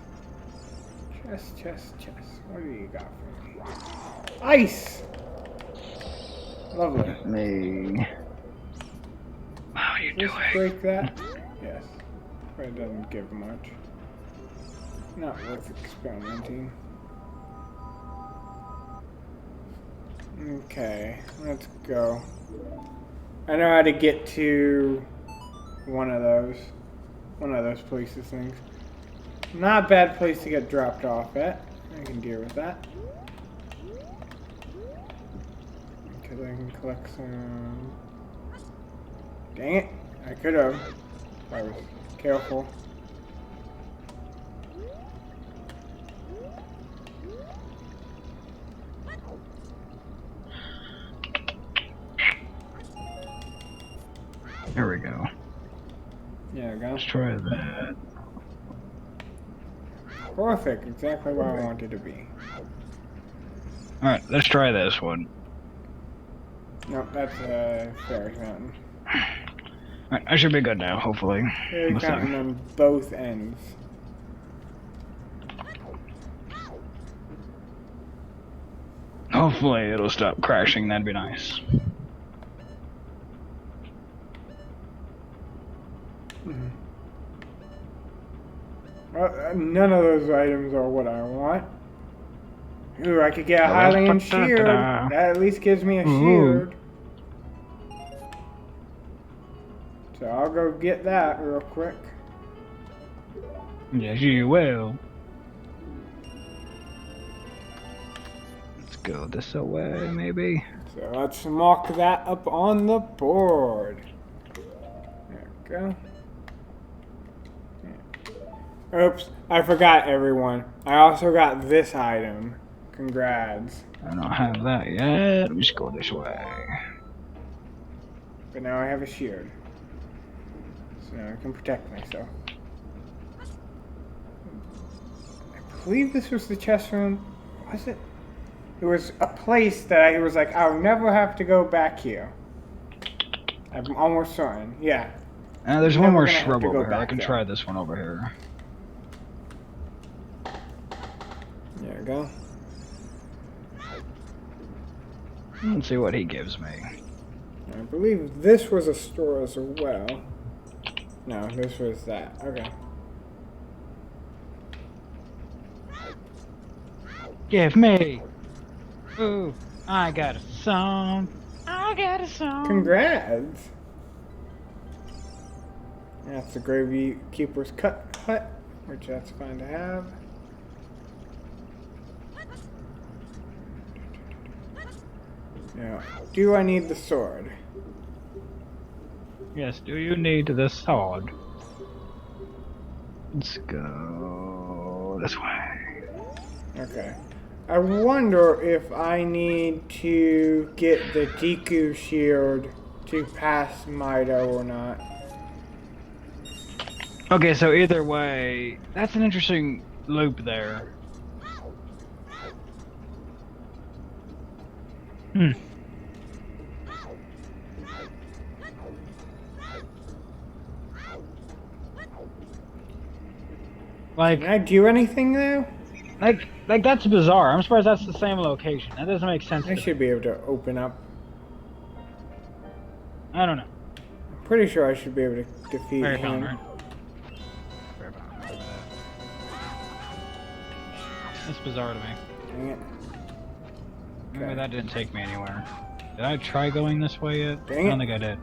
Speaker 1: Chess. What do you got for me? Ice! Lovely.
Speaker 2: Me. How you
Speaker 1: Just break that. Yes. But it doesn't give much. Not worth experimenting. Okay, let's go. I know how to get to one of those places things. Not a bad place to get dropped off at. I can deal with that. Because I can collect some... Dang it! I could have. If I was careful.
Speaker 2: There we go.
Speaker 1: Yeah, go.
Speaker 2: Let's try that.
Speaker 1: Perfect. Exactly where I wanted to be.
Speaker 2: Alright, let's try this one.
Speaker 1: Nope, that's Fairy Mountain.
Speaker 2: Alright, I should be good now, hopefully.
Speaker 1: Fairy
Speaker 2: Let's
Speaker 1: Mountain
Speaker 2: see.
Speaker 1: on both ends.
Speaker 2: Hopefully it'll stop crashing, that'd be nice.
Speaker 1: None of those items are what I want. Ooh, I could get a Hylian shield. That at least gives me a shield. So I'll go get that real quick.
Speaker 2: Yes, you will. Let's go this way, maybe.
Speaker 1: So let's mark that up on the board. There we go. Oops, I forgot everyone. I also got this item. Congrats.
Speaker 2: I don't have that yet. Let me just go this way.
Speaker 1: But now I have a shield. So now I can protect myself. I believe this was the chest room. Was it? It was a place that I was like, I'll never have to go back here. I'm almost certain. Yeah.
Speaker 2: There's one more shrub
Speaker 1: go
Speaker 2: over here. I
Speaker 1: back
Speaker 2: can
Speaker 1: there.
Speaker 2: try this one over here.
Speaker 1: There we go.
Speaker 2: Let's see what he gives me.
Speaker 1: I believe this was a store as well. No, this was that. Okay.
Speaker 2: Give me. Ooh, I got a song. I got a song.
Speaker 1: Congrats! That's the Gravy Keeper's hut, which that's fine to have. Now, do I need the sword?
Speaker 2: Yes, do you need the sword? Let's go this way.
Speaker 1: Okay. I wonder if I need to get the Deku shield to pass Mido or not.
Speaker 2: Okay, so either way, that's an interesting loop there. Hmm. Like,
Speaker 1: Can I do anything though?
Speaker 2: like that's bizarre. I'm surprised that's the same location. That doesn't make sense.
Speaker 1: I should be able to open up.
Speaker 2: I don't know.
Speaker 1: I'm pretty sure I should be able to defeat
Speaker 2: Very
Speaker 1: him.
Speaker 2: found, right? That's bizarre to me.
Speaker 1: Dang it.
Speaker 2: Maybe that didn't take me anywhere. Did I try going this way yet?
Speaker 1: Dang
Speaker 2: I don't
Speaker 1: it.
Speaker 2: think I did.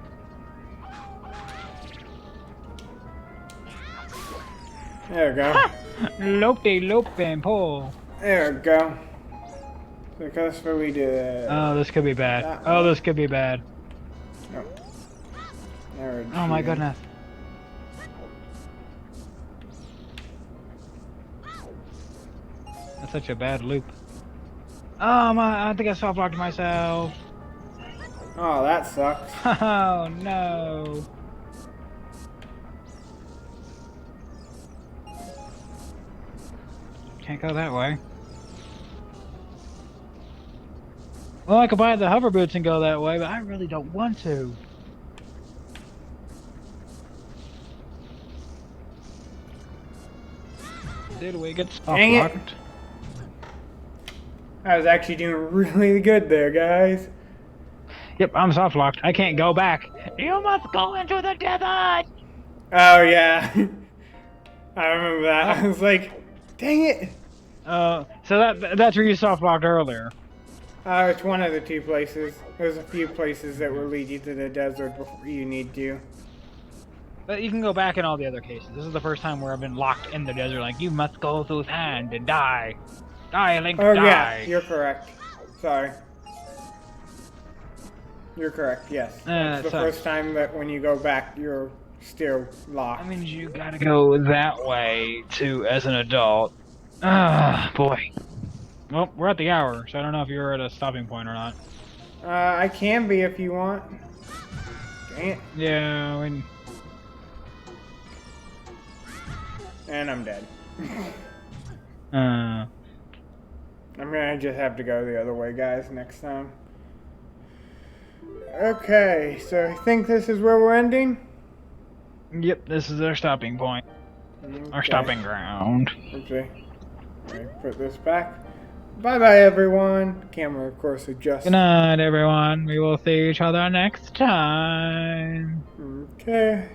Speaker 1: There we go.
Speaker 2: Lope and pull.
Speaker 1: There we go. Successfully did.
Speaker 2: Oh, this could be bad.
Speaker 1: That
Speaker 2: Oh,
Speaker 1: one.
Speaker 2: this could be bad.
Speaker 1: No. There
Speaker 2: Oh my
Speaker 1: we go.
Speaker 2: goodness. That's such a bad loop. Oh my! I think I soft locked myself.
Speaker 1: Oh, that sucks.
Speaker 2: Oh no! Can't go that way. Well, I could buy the hover boots and go that way, but I really don't want to. Did we get soft
Speaker 1: Dang it.
Speaker 2: locked?
Speaker 1: I was actually doing really good there, guys.
Speaker 2: Yep, I'm soft locked. I can't go back. You must go into the desert.
Speaker 1: Oh, yeah. I remember that. I was like, dang it.
Speaker 2: So that's where you soft locked earlier.
Speaker 1: It's one of the two places. There's a few places that will lead you to the desert before you need to.
Speaker 2: But you can go back in all the other cases. This is the first time where I've been locked in the desert. Like, you must go through sand and die. Die, Link,
Speaker 1: Oh,
Speaker 2: die.
Speaker 1: yeah, you're correct. Sorry. You're correct, yes. It's the
Speaker 2: sucks.
Speaker 1: first time that when you go back, you're still locked.
Speaker 2: That means you gotta go that way, too, as an adult. Ah, boy. Well, we're at the hour, so I don't know if you're at a stopping point or not.
Speaker 1: I can be if you want. Dang it.
Speaker 2: Yeah,
Speaker 1: And I'm dead.
Speaker 2: uh,
Speaker 1: I'm gonna just have to go the other way, guys, next time. Okay, so I think this is where we're ending?
Speaker 2: yep, this is our stopping point. Our
Speaker 1: Okay.
Speaker 2: stopping ground.
Speaker 1: Oopsie. Alright, put this back. Bye-bye, everyone. Camera, of course, adjusts.
Speaker 2: Good night, everyone. We will see each other next time.
Speaker 1: Okay.